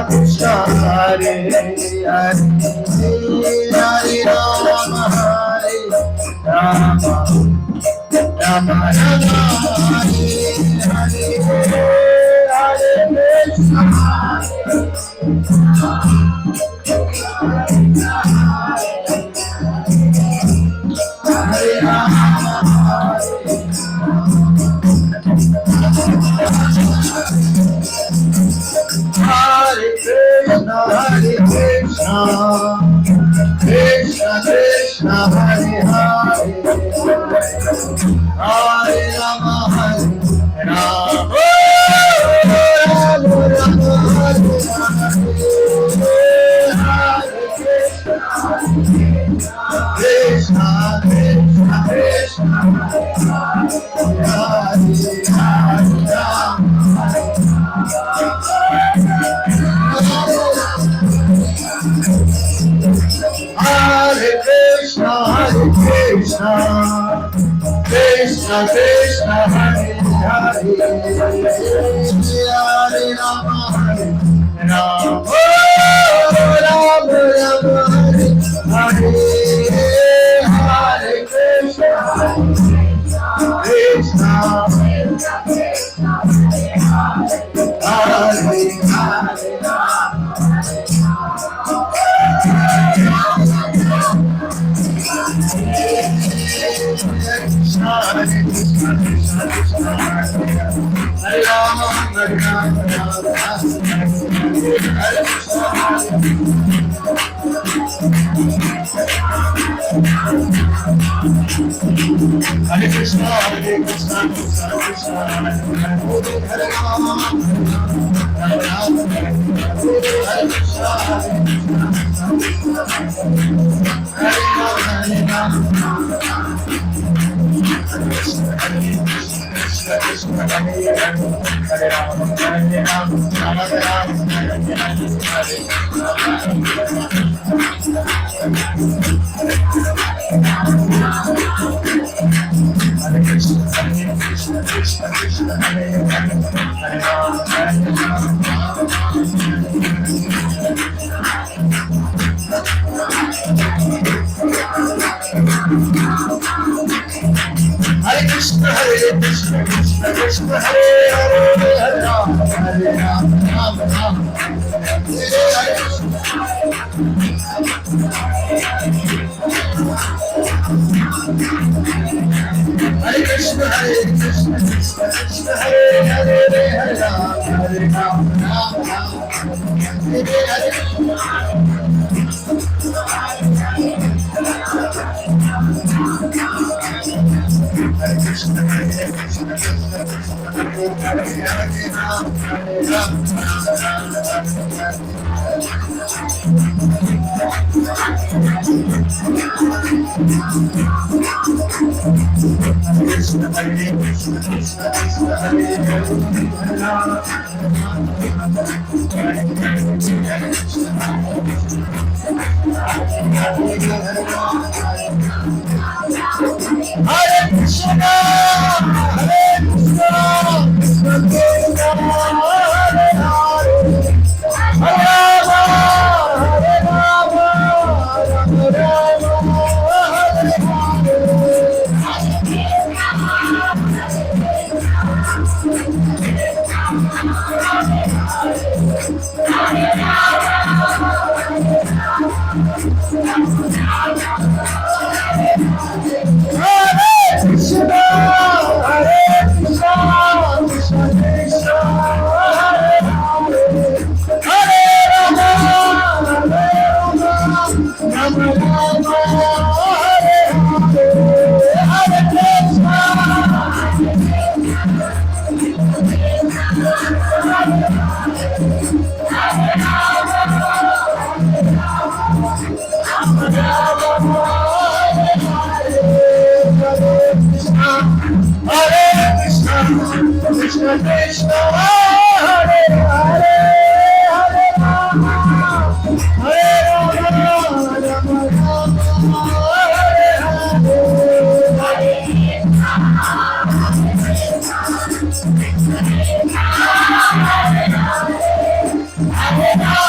Krishna Hare Hare Hare Rama Hare Rama Rama Rama Hare Hare Hare Krishna Hare Rama Hare Krishna Krishna Krishna Hare Hare Hare Rama Hare Rama Rama Rama Hare Hare Krishna Krishna Krishna Hare Hare Hare Krishna Krishna Krishna Hare Hare Hare Rama Hare Rama Rama Rama Hare Hare Hare Krishna Krishna Hare Hare Hare Rama Hare Rama Hare Krishna Hare Krishna Krishna Krishna Hare Rama Hare Rama Hare Krishna Hare Rama Hare Krishna Krishna Krishna Hare Hare Hare Rama Rama Rama Hare Hare Krishna Krishna Krishna Hare Hare Hare Rama Rama Hare Hare Krishna Krishna Hare Hare Hare Rama Hare Rama Rama Rama Hare Hare Hare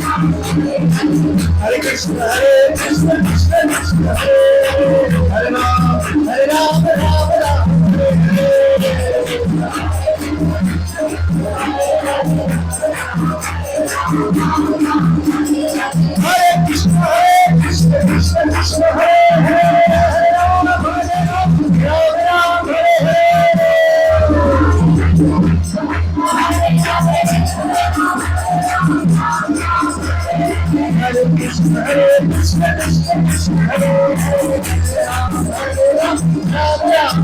Hare Krishna, Krishna Krishna, Hare Ram, Ram Ram, Hare Krishna, Krishna Krishna, Hare Ram, Ram Ram, Hare Krishna, Krishna Krishna, Hare Ram, Ram Ram,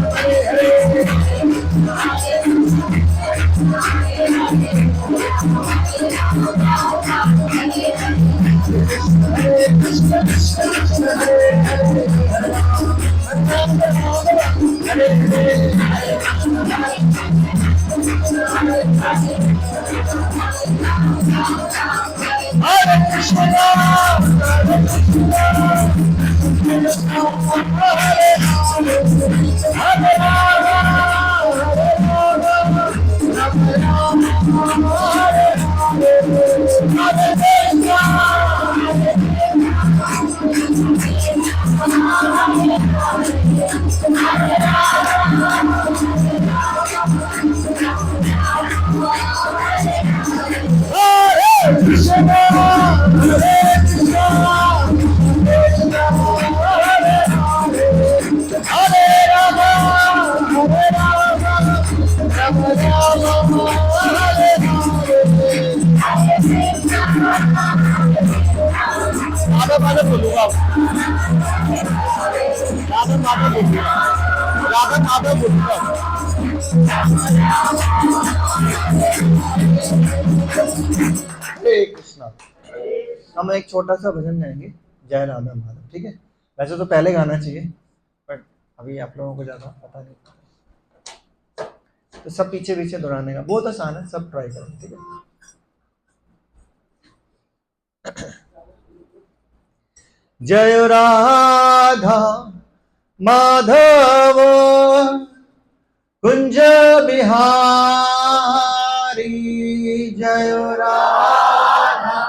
हरे कृष्णा। हम एक छोटा सा भजन गाएंगे, जय राधा माधव, ठीक है? वैसे तो पहले गाना चाहिए, बट अभी आप लोगों को ज्यादा पता नहीं, तो सब पीछे पीछे दोहराने का बहुत आसान है, सब ट्राई करें, ठीक है? जय राधा माधव कुंज बिहारी, जय राधा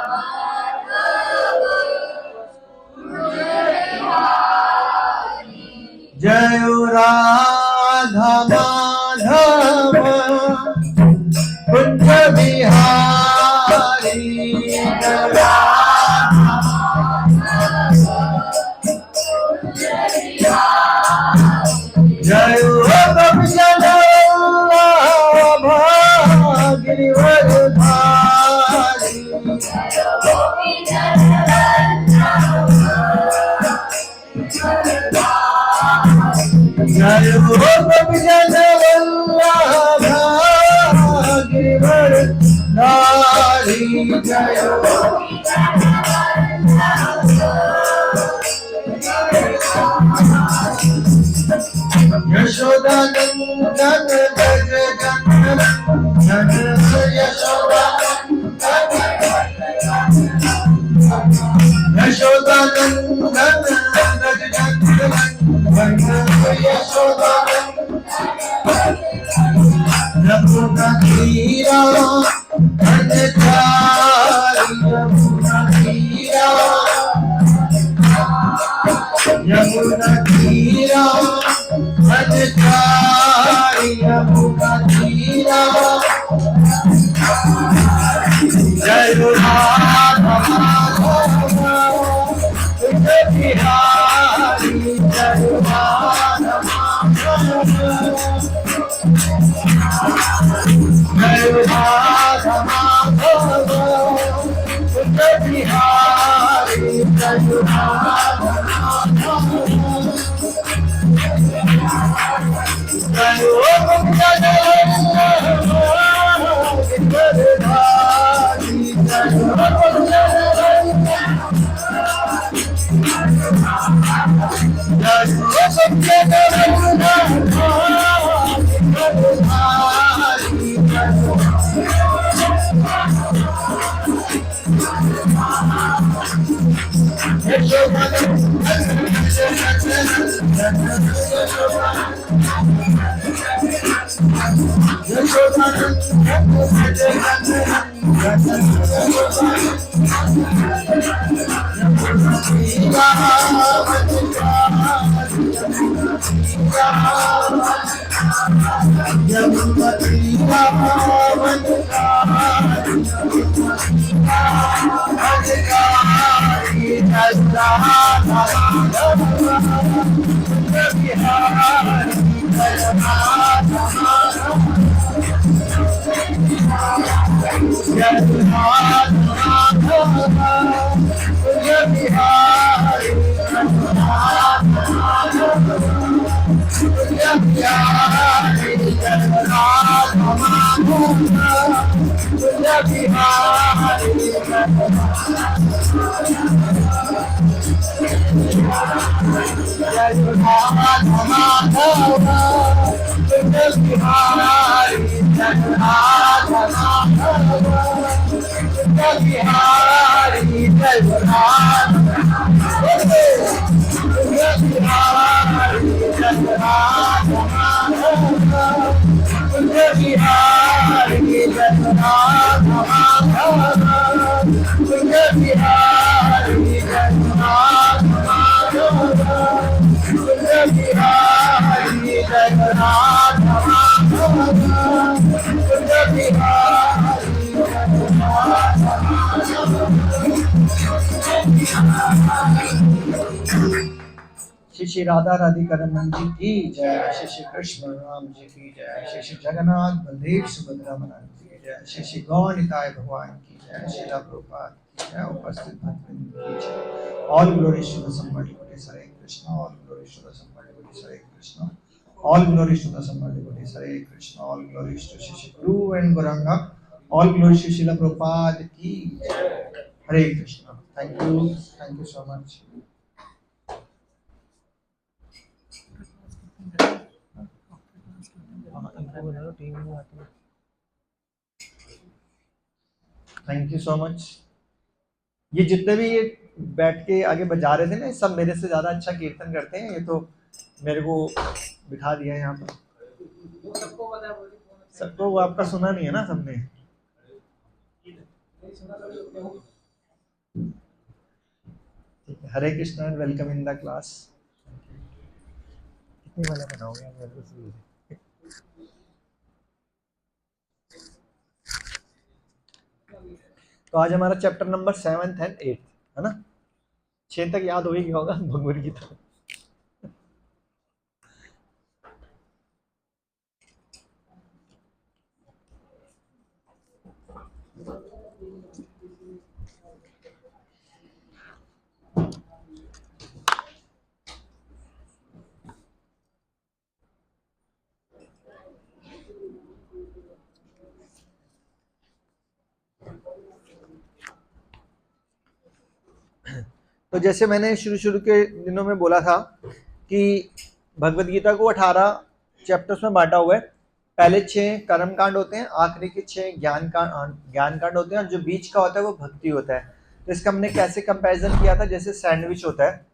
जय राधा माधव कुंज बिहारी, जय गिरिवरधारी, जय गोपीजन वल्लभ गिरिवरधारी, जय यशोदानंदन व्रज नंदन, यशोदानंदन व्रज नंदन, यमुना तीरा भजकारी, यमुना तीरा जय राधा कुंज बिहारी, जय राधा जय राधा माधव कुंज बिहारी, जय राधा श्री श्री राधा राधिका रमन जी की जय, श्री श्री कृष्ण राम जी की जय, श्री श्री जगन्नाथ बलदेव सुभद्रा महाराज जी की जय, श्री श्री गौरनिताय भगवान की जय, श्रीला प्रभुपाद की जय, उपस्थित भक्तवृंद की जय। All glories to the somebody goddess Hare Krishna, all glories to the somebody goddess Hare Krishna, all glories to the somebody goddess Hare Krishna, all glories to Shri Shri Guru and Gauranga, all glories to Srila Prabhupada की जय। Hare Krishna. Thank you so much. Thank you so much. ये जितने भी ये बैठ के आगे बजा रहे थे ना, सब मेरे से ज्यादा अच्छा कीर्तन करते हैं। ये तो मेरे को बिठा दिया यहाँ पर। सबको वो आपका सुना नहीं है ना सबने। Hare Krishna and welcome in the class. कितने वाला बनाओगे आप? तो आज हमारा chapter number 7th and 8th है ना। 6 तक याद हो ही गया होगा भगवद गीता। तो जैसे मैंने शुरू के दिनों में बोला था कि भगवद गीता को 18 चैप्टर्स में बांटा हुआ है। पहले 6 कर्म कांड होते हैं, आखिरी के 6 ज्ञान कांड होते हैं, और जो बीच का होता है वो भक्ति होता है। तो इसका हमने कैसे कंपैरिजन किया था, जैसे सैंडविच होता है,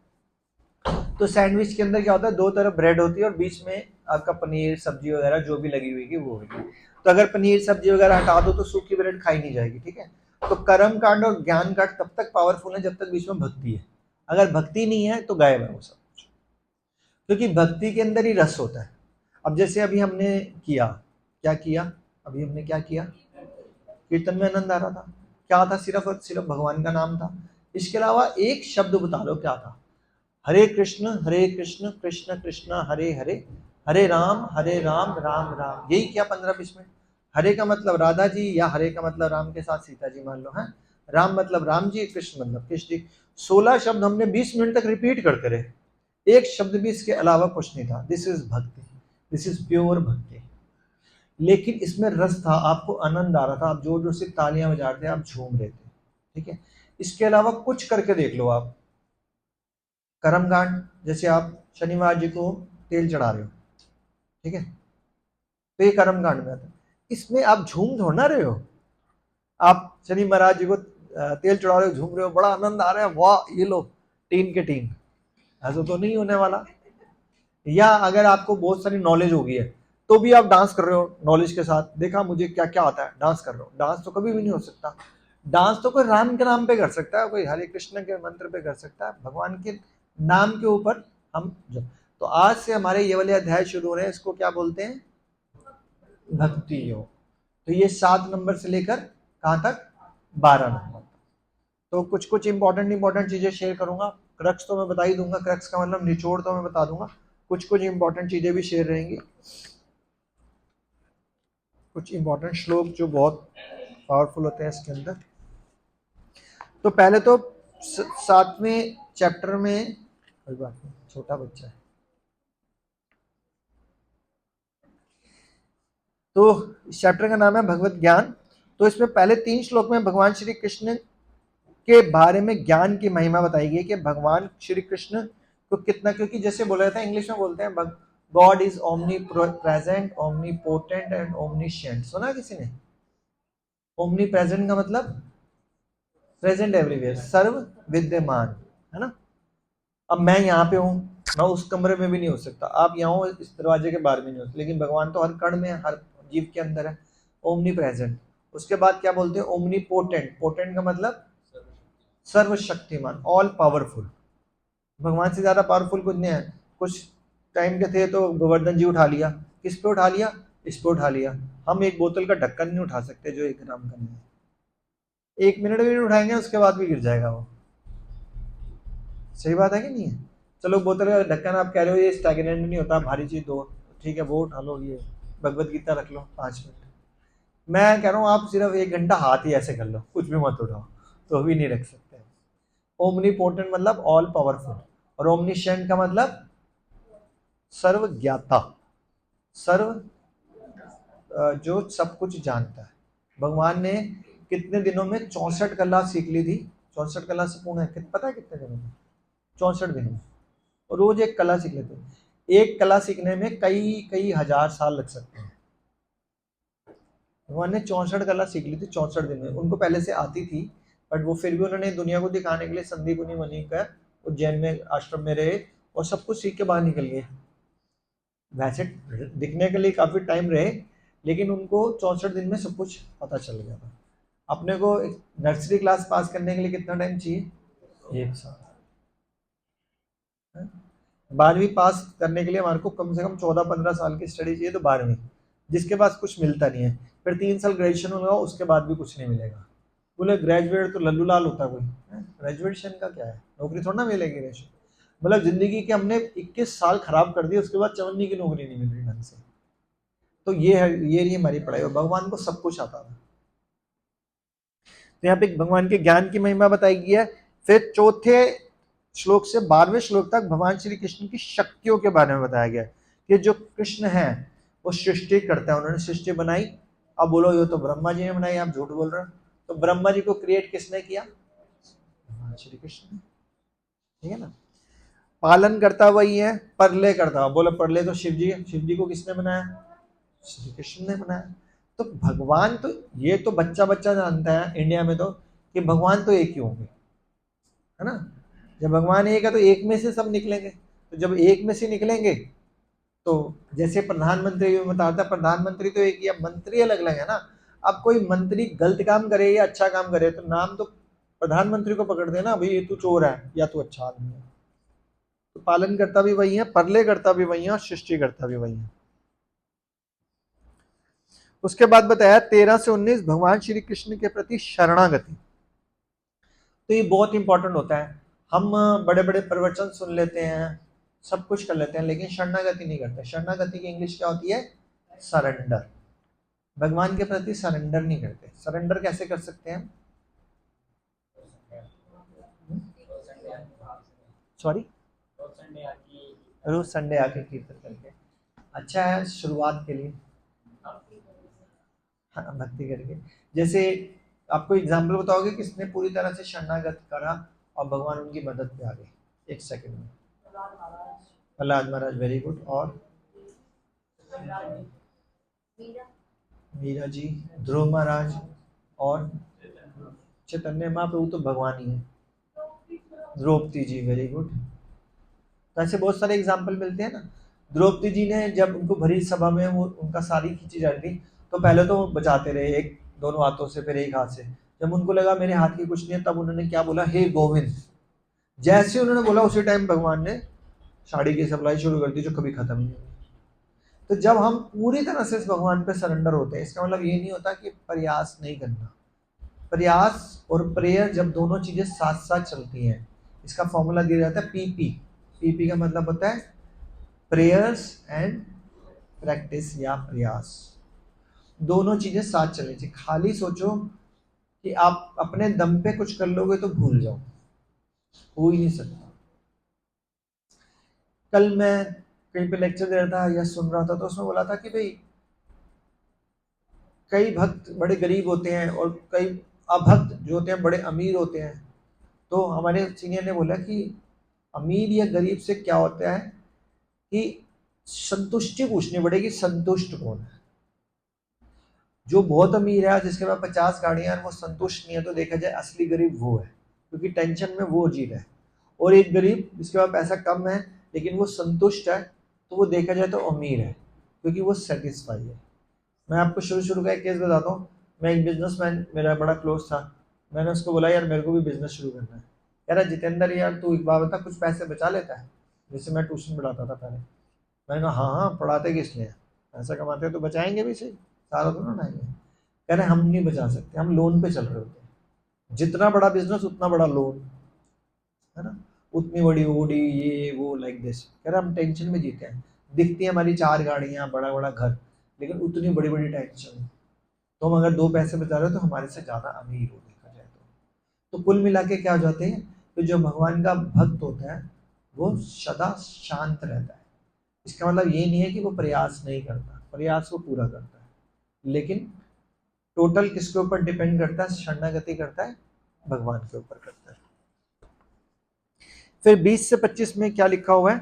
तो सैंडविच के अंदर क्या होता है, 2 तरफ ब्रेड होती है और बीच में आपका पनीर सब्जी वगैरह जो भी लगी हुई वो होगी। तो अगर पनीर सब्जी वगैरह हटा दो तो सूखी ब्रेड खाई नहीं जाएगी, ठीक है। तो कर्म कांड और ज्ञान कांड तब तक पावरफुल है जब तक बीच में भक्ति है। अगर भक्ति नहीं है तो गायब है वो सब कुछ, क्योंकि भक्ति के अंदर ही रस होता है। अब जैसे अभी हमने क्या किया, अभी हमने क्या किया, कीर्तन में आनंद आ रहा था, क्या था, सिर्फ और सिर्फ भगवान का नाम था। इसके अलावा एक शब्द बता लो क्या था, हरे कृष्ण कृष्ण कृष्ण हरे हरे, हरे राम राम राम। यही क्या 15-20 मिनट। हरे का मतलब राधा जी, या हरे का मतलब राम के साथ सीता जी मान लो है, राम मतलब राम जी, कृष्ण मतलब कृष्ण जी। 16 शब्द हमने 20 मिनट तक रिपीट करते रहे, एक शब्द भी इसके अलावा कुछ नहीं था। दिस इज भक्ति, दिस इज प्योर भक्ति। लेकिन इसमें रस था, आपको आनंद आ रहा था, आप जोर जोर से तालियां बजा रहे थे, आप झूम रहे थे, ठीक है। इसके अलावा कुछ करके देख लो आप, कर्मकांड, जैसे आप शनिवार जी को तेल चढ़ा रहे हो, ठीक है, तो ये कर्मकांड में आता है। इसमें आप झूम थोड़ा ना रहे हो, आप शनि महाराज जी को तेल चढ़ा रहे हो, झूम रहे हो, बड़ा आनंद आ रहा है, वाह ये लो टीन के टीन, ऐसा तो नहीं होने वाला। या अगर आपको बहुत सारी नॉलेज होगी है तो भी आप डांस कर रहे हो नॉलेज के साथ, देखा मुझे क्या क्या आता है, डांस कर रहे हो, डांस तो कभी भी नहीं हो सकता। डांस तो कोई राम के नाम पे कर सकता है, कोई हरे कृष्ण के मंत्र पे कर सकता है, भगवान के नाम के ऊपर हम जो, तो आज से हमारे ये वाले अध्याय शुरू हो रहे हैं, इसको क्या बोलते हैं, भक्ति योग। तो ये 7 नंबर से लेकर कहाँ तक, 12 नंबर। तो कुछ कुछ इंपॉर्टेंट चीजें शेयर करूंगा। क्रक्स तो मैं बता ही दूंगा, क्रक्स का मतलब निचोड़ तो मैं बता दूंगा, कुछ कुछ इंपॉर्टेंट चीजें भी शेयर रहेंगी, कुछ इंपॉर्टेंट श्लोक जो बहुत पावरफुल होते हैं इसके अंदर। तो पहले तो 7वें चैप्टर में, कोई बात नहीं, छोटा बच्चा है, तो इस चैप्टर का नाम है भगवत ज्ञान। तो इसमें पहले 3 श्लोक में भगवान श्री कृष्ण के बारे में ज्ञान की महिमा बताई गई कि भगवान श्री कृष्ण को कितना, क्योंकि जैसे बोला जाता है, इंग्लिश में बोलते हैं God is omnipresent, omnipotent and omniscient. सुना किसी ने? ओमनी प्रेजेंट का मतलब प्रेजेंट एवरीवेयर, सर्व विद्यमान, है ना। अब मैं यहाँ पे हूँ, मैं उस कमरे में भी नहीं हो सकता, आप यहाँ हो इस दरवाजे के बाहर भी नहीं हो सकते, लेकिन भगवान तो हर कण में है, हर जीव के अंदर है, ओमनी प्रेजेंट। उसके बाद क्या बोलते हैं, ओमनी पोटेंट, पोटेंट का मतलब सर्वशक्तिमान, ऑल पावरफुल। भगवान से ज्यादा पावरफुल कुछ नहीं है। कुछ टाइम के थे तो गोवर्धन जी उठा लिया, किस पे उठा लिया, इस पे उठा लिया। हम एक बोतल का ढक्कन नहीं उठा सकते जो 1 ग्राम का नहीं है, 1 मिनट भी नहीं उठाएंगे उसके बाद भी गिर जाएगा वो। सही बात है कि नहीं है? चलो बोतल का ढक्कन आप कह रहे हो ये स्टैग्नेंट नहीं होता, भारी चीज दो, ठीक है वो उठा लो, ये भगवत गीता रख लो 5 मिनट। मैं कह रहा हूँ आप सिर्फ 1 घंटा हाथ ही ऐसे कर लो, कुछ भी मत उठाओ, तो भी नहीं रख सकते। ओमनी पोटेंट मतलब ऑल पावरफुल, और ओमनीशिएंट का मतलब सर्व ज्ञाता, सर्व जो सब कुछ जानता है। भगवान ने कितने दिनों में 64 कला सीख ली थी, 64 कला से पूर्ण है, पता है कितने दिनों में, 64 दिनों में, और रोज एक कला सीख लेते हैं। एक कला सीखने में कई कई हजार साल लग सकते हैं। भगवान ने 64 कला सीख ली थी 64 दिन में, उनको पहले से आती थी, बट वो फिर भी उन्होंने दुनिया को दिखाने के लिए संदीपनी मुनि का उज्जैन में आश्रम में रहे और सब कुछ सीख के बाहर निकल गए। वैसे दिखने के लिए काफी टाइम रहे, लेकिन उनको 64 दिन में सब कुछ पता चल गया था। अपने को नर्सरी क्लास पास करने के लिए कितना टाइम चाहिए, 1 साल। 12वीं पास करने के लिए हमारे को कम से कम 14-15 साल की स्टडी चाहिए, तो 12वीं, जिसके पास कुछ मिलता नहीं है। फिर 3 साल ग्रेजुएशन होगा, उसके बाद भी कुछ नहीं मिलेगा। बोले ग्रेजुएट तो लल्लू लाल होता है कोई, ग्रेजुएशन का क्या है, नौकरी थोड़ा ना मिलेगी ग्रेजुएशन। मतलब जिंदगी के हमने 21 साल खराब कर दिए, उसके बाद चवन्नी की नौकरी नहीं मिल रही ढंग से। तो ये है, ये रही हमारी पढ़ाई, और भगवान को सब कुछ आता था। तो यहाँ पे भगवान के ज्ञान की महिमा बताई गई है। फिर चौथे श्लोक से 12वें श्लोक तक भगवान श्री कृष्ण की शक्तियों के बारे में बताया गया है कि जो कृष्ण है वो सृष्टि करता है, उन्होंने सृष्टि बनाई। अब बोलो ये तो ब्रह्मा जी ने बनाई, आप झूठ बोल रहे हो। तो ब्रह्मा जी को क्रिएट किसने किया, भगवान श्री कृष्ण ने, ठीक है ना। पालन करता वही है, परले करता, बोलो परले तो शिव जी है, शिव जी को किसने बनाया, श्री कृष्ण ने बनाया। तो भगवान तो, ये तो बच्चा बच्चा जानता है इंडिया में तो, कि भगवान तो एक ही होंगे, है ना। जब भगवान एक है तो एक में से सब निकलेंगे, तो जब एक में से निकलेंगे तो जैसे प्रधानमंत्री में बताता है, प्रधानमंत्री तो एक ही, अब मंत्री अलग अलग है ना। अब कोई मंत्री गलत काम करे या अच्छा काम करे तो नाम तो प्रधानमंत्री को पकड़ देना, भाई ये तू चोर है या तू अच्छा आदमी है। तो पालन करता भी वही है, परले करता भी वही है, और सृष्टि करता भी वही है। उसके बाद बताया 13 से 19 भगवान श्री कृष्ण के प्रति शरणागति। तो ये बहुत इंपॉर्टेंट होता है। हम बड़े बड़े प्रवचन सुन लेते हैं, सब कुछ कर लेते हैं, लेकिन शरणागति नहीं करते। शरणागति की इंग्लिश क्या होती है, सरेंडर। भगवान के प्रति सरेंडर नहीं करते। सरेंडर कैसे कर सकते हैं, सॉरी, रोज संडे आके कीर्तन करके, अच्छा है शुरुआत के लिए, हाँ, भक्ति करके। जैसे आपको एग्जाम्पल बताओगे किसने पूरी तरह से शरणागत करा और भगवान उनकी मदद पे आ गए 1 सेकंड में, प्रहलाद महाराज, वेरी गुड। और मीरा जी, ध्रुव महाराज, और चैतन्य महाप्रभु तो भगवान ही है, द्रौपदी जी, वेरी गुड। तो ऐसे बहुत सारे एग्जाम्पल मिलते हैं ना। द्रौपदी जी ने जब उनको भरी सभा में वो उनका साड़ी खींची जा रही थी, तो पहले तो वो बचाते रहे एक दोनों हाथों से, फिर एक हाथ से, जब उनको लगा मेरे हाथ की कुछ नहीं है, तब उन्होंने क्या बोला, हे गोविंद। जैसे उन्होंने बोला उसी टाइम भगवान ने साड़ी की सप्लाई शुरू कर दी, जो कभी खत्म नहीं हुई। तो जब हम पूरी तरह से इस भगवान पे सरेंडर होते हैं, इसका मतलब ये नहीं होता कि प्रयास नहीं करना। प्रयास और प्रेयर जब दोनों चीजें साथ साथ चलती हैं, इसका फॉर्मूला दिया जाता है पीपी। पीपी का मतलब होता है प्रेयर्स एंड प्रैक्टिस या प्रयास। दोनों चीजें साथ चलनी चाहिए। खाली सोचो कि आप अपने दम पे कुछ कर लोगे तो भूल जाओ, हो ही नहीं सकता। कल मैं कहीं पे लेक्चर दे रहा था या सुन रहा था, तो उसमें बोला था कि भाई कई भक्त बड़े गरीब होते हैं और कई अभक्त जो होते हैं बड़े अमीर होते हैं। तो हमारे सीनियर ने बोला कि अमीर या गरीब से क्या होता है कि संतुष्टि पूछनी पड़ेगी, संतुष्ट कौन है। जो बहुत अमीर है, जिसके पास 50 गाड़ियां हैं, वो संतुष्ट नहीं है, तो देखा जाए असली गरीब वो है, क्योंकि टेंशन में वो जी रहा है। और एक गरीब जिसके पास पैसा कम है लेकिन वो संतुष्ट है, तो वो देखा जाए तो अमीर है, क्योंकि वो सेटिस्फाई है। मैं आपको शुरू शुरू का एक केस बताता हूँ। मैं एक बिजनेसमैन, मेरा बड़ा क्लोज था, मैंने उसको बोला यार मेरे को भी बिजनेस शुरू करना है। कह रहा जितेंद्र यार तू एक बात बता, कुछ पैसे बचा लेता है? जैसे मैं ट्यूशन पढ़ाता था पहले, मैंने कहा हाँ हाँ, पढ़ाते किस लिए, पैसा कमाते हैं तो बचाएंगे भी सही, सारा तो ना उड़ाएंगे। कह रहे हम नहीं बचा सकते, हम लोन पे चल रहे होते हैं, जितना बड़ा बिजनेस उतना बड़ा लोन, है ना, उतनी बड़ी ओडी ये वो लाइक दिस। कह रहे हम टेंशन में जीते हैं, दिखती है हमारी 4 गाड़ियां, बड़ा बड़ा घर, लेकिन उतनी बड़ी बड़ी टेंशन। तो हम अगर 2 पैसे बचा रहे हो तो हमारे से ज़्यादा अमीर हो, देखा जाए तो कुल मिला के क्या हो जाते हैं, तो जो भगवान का भक्त होता है वो सदा शांत रहता है। इसका मतलब ये नहीं है कि वो प्रयास नहीं करता, प्रयास वो पूरा करता है, लेकिन टोटल किसके ऊपर डिपेंड करता है, शरणागति करता है भगवान के ऊपर करता है। फिर 20 से 25 में क्या लिखा हुआ है,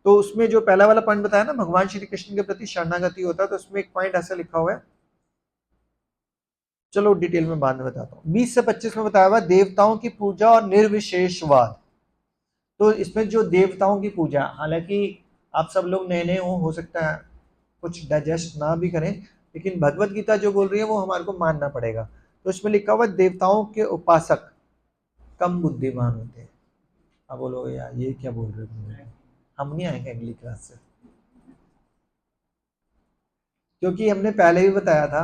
तो उसमें जो पहला वाला पॉइंट बताया ना, भगवान श्री कृष्ण के प्रति शरणागति होता है, तो उसमें एक पॉइंट ऐसा लिखा हुआ है, चलो डिटेल में बाद में बताता हूँ। 20 से 25 में बताया हुआ देवताओं की पूजा और निर्विशेषवाद। तो इसमें जो देवताओं की पूजा, हालांकि आप सब लोग नए नए हो सकता है कुछ डाइजेस्ट ना भी करें, लेकिन भगवत गीता जो बोल रही है वो हमारे को मानना पड़ेगा। तो इसमें लिखा हुआ देवताओं के उपासक कम बुद्धिमान होते हैं। अब बोलो यार ये क्या बोल रहे हो, हम नहीं आएंगे अगली क्लास से, क्योंकि हमने पहले भी बताया था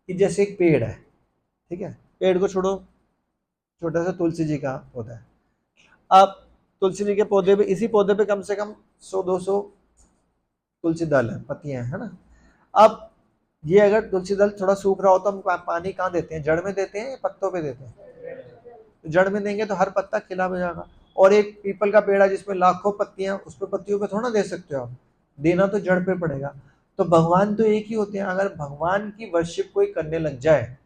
कि जैसे एक पेड़ है, ठीक है, पेड़ को छोड़ो, छोटा सा तुलसी जी का पौधा है, आप तुलसी जी के पौधे पे, इसी पौधे पे कम से कम 100-200 तुलसी दल है, पत्तियां है ना। अब ये अगर तुलसी दल थोड़ा सूख रहा हो तो हम पानी कहाँ देते हैं, जड़ में देते हैं या पत्तों पे देते हैं? तो जड़ में देंगे तो हर पत्ता खिला हो जाएगा। और एक पीपल का पेड़ है जिसमें लाखों पत्तियां, उस पर पत्तियों पे थोड़ा दे सकते हो आप, देना तो जड़ पे पड़ेगा। तो भगवान तो एक ही होते हैं, अगर भगवान की वर्शिप कोई करने लग जाए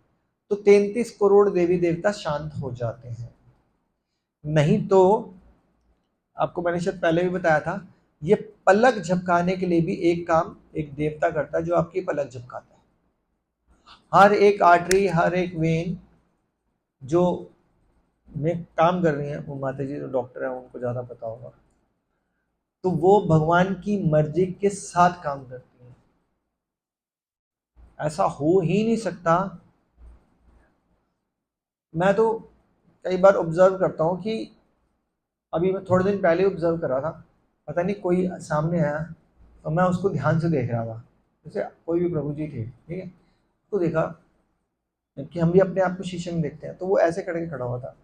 तो 33 करोड़ देवी देवता शांत हो जाते हैं। नहीं तो आपको मैंने शायद पहले भी बताया था, ये पलक झपकाने के लिए भी एक काम एक देवता करता है, जो आपकी पलक झपकाता है। हर एक आर्टरी, हर एक वेन जो में काम कर रही है, वो माता जी जो डॉक्टर है उनको ज्यादा पता होगा, तो वो भगवान की मर्जी के साथ काम करती है। ऐसा हो ही नहीं सकता। मैं तो कई बार ऑब्जर्व करता हूँ कि अभी मैं थोड़े दिन पहले ऑब्जर्व कर रहा था, पता नहीं कोई सामने आया तो मैं उसको ध्यान से देख रहा था, जैसे कोई भी प्रभु जी थे, ठीक है, तो देखा, जबकि हम भी अपने आप को शीशे में देखते हैं, तो वो ऐसे करके खड़ा हुआ था,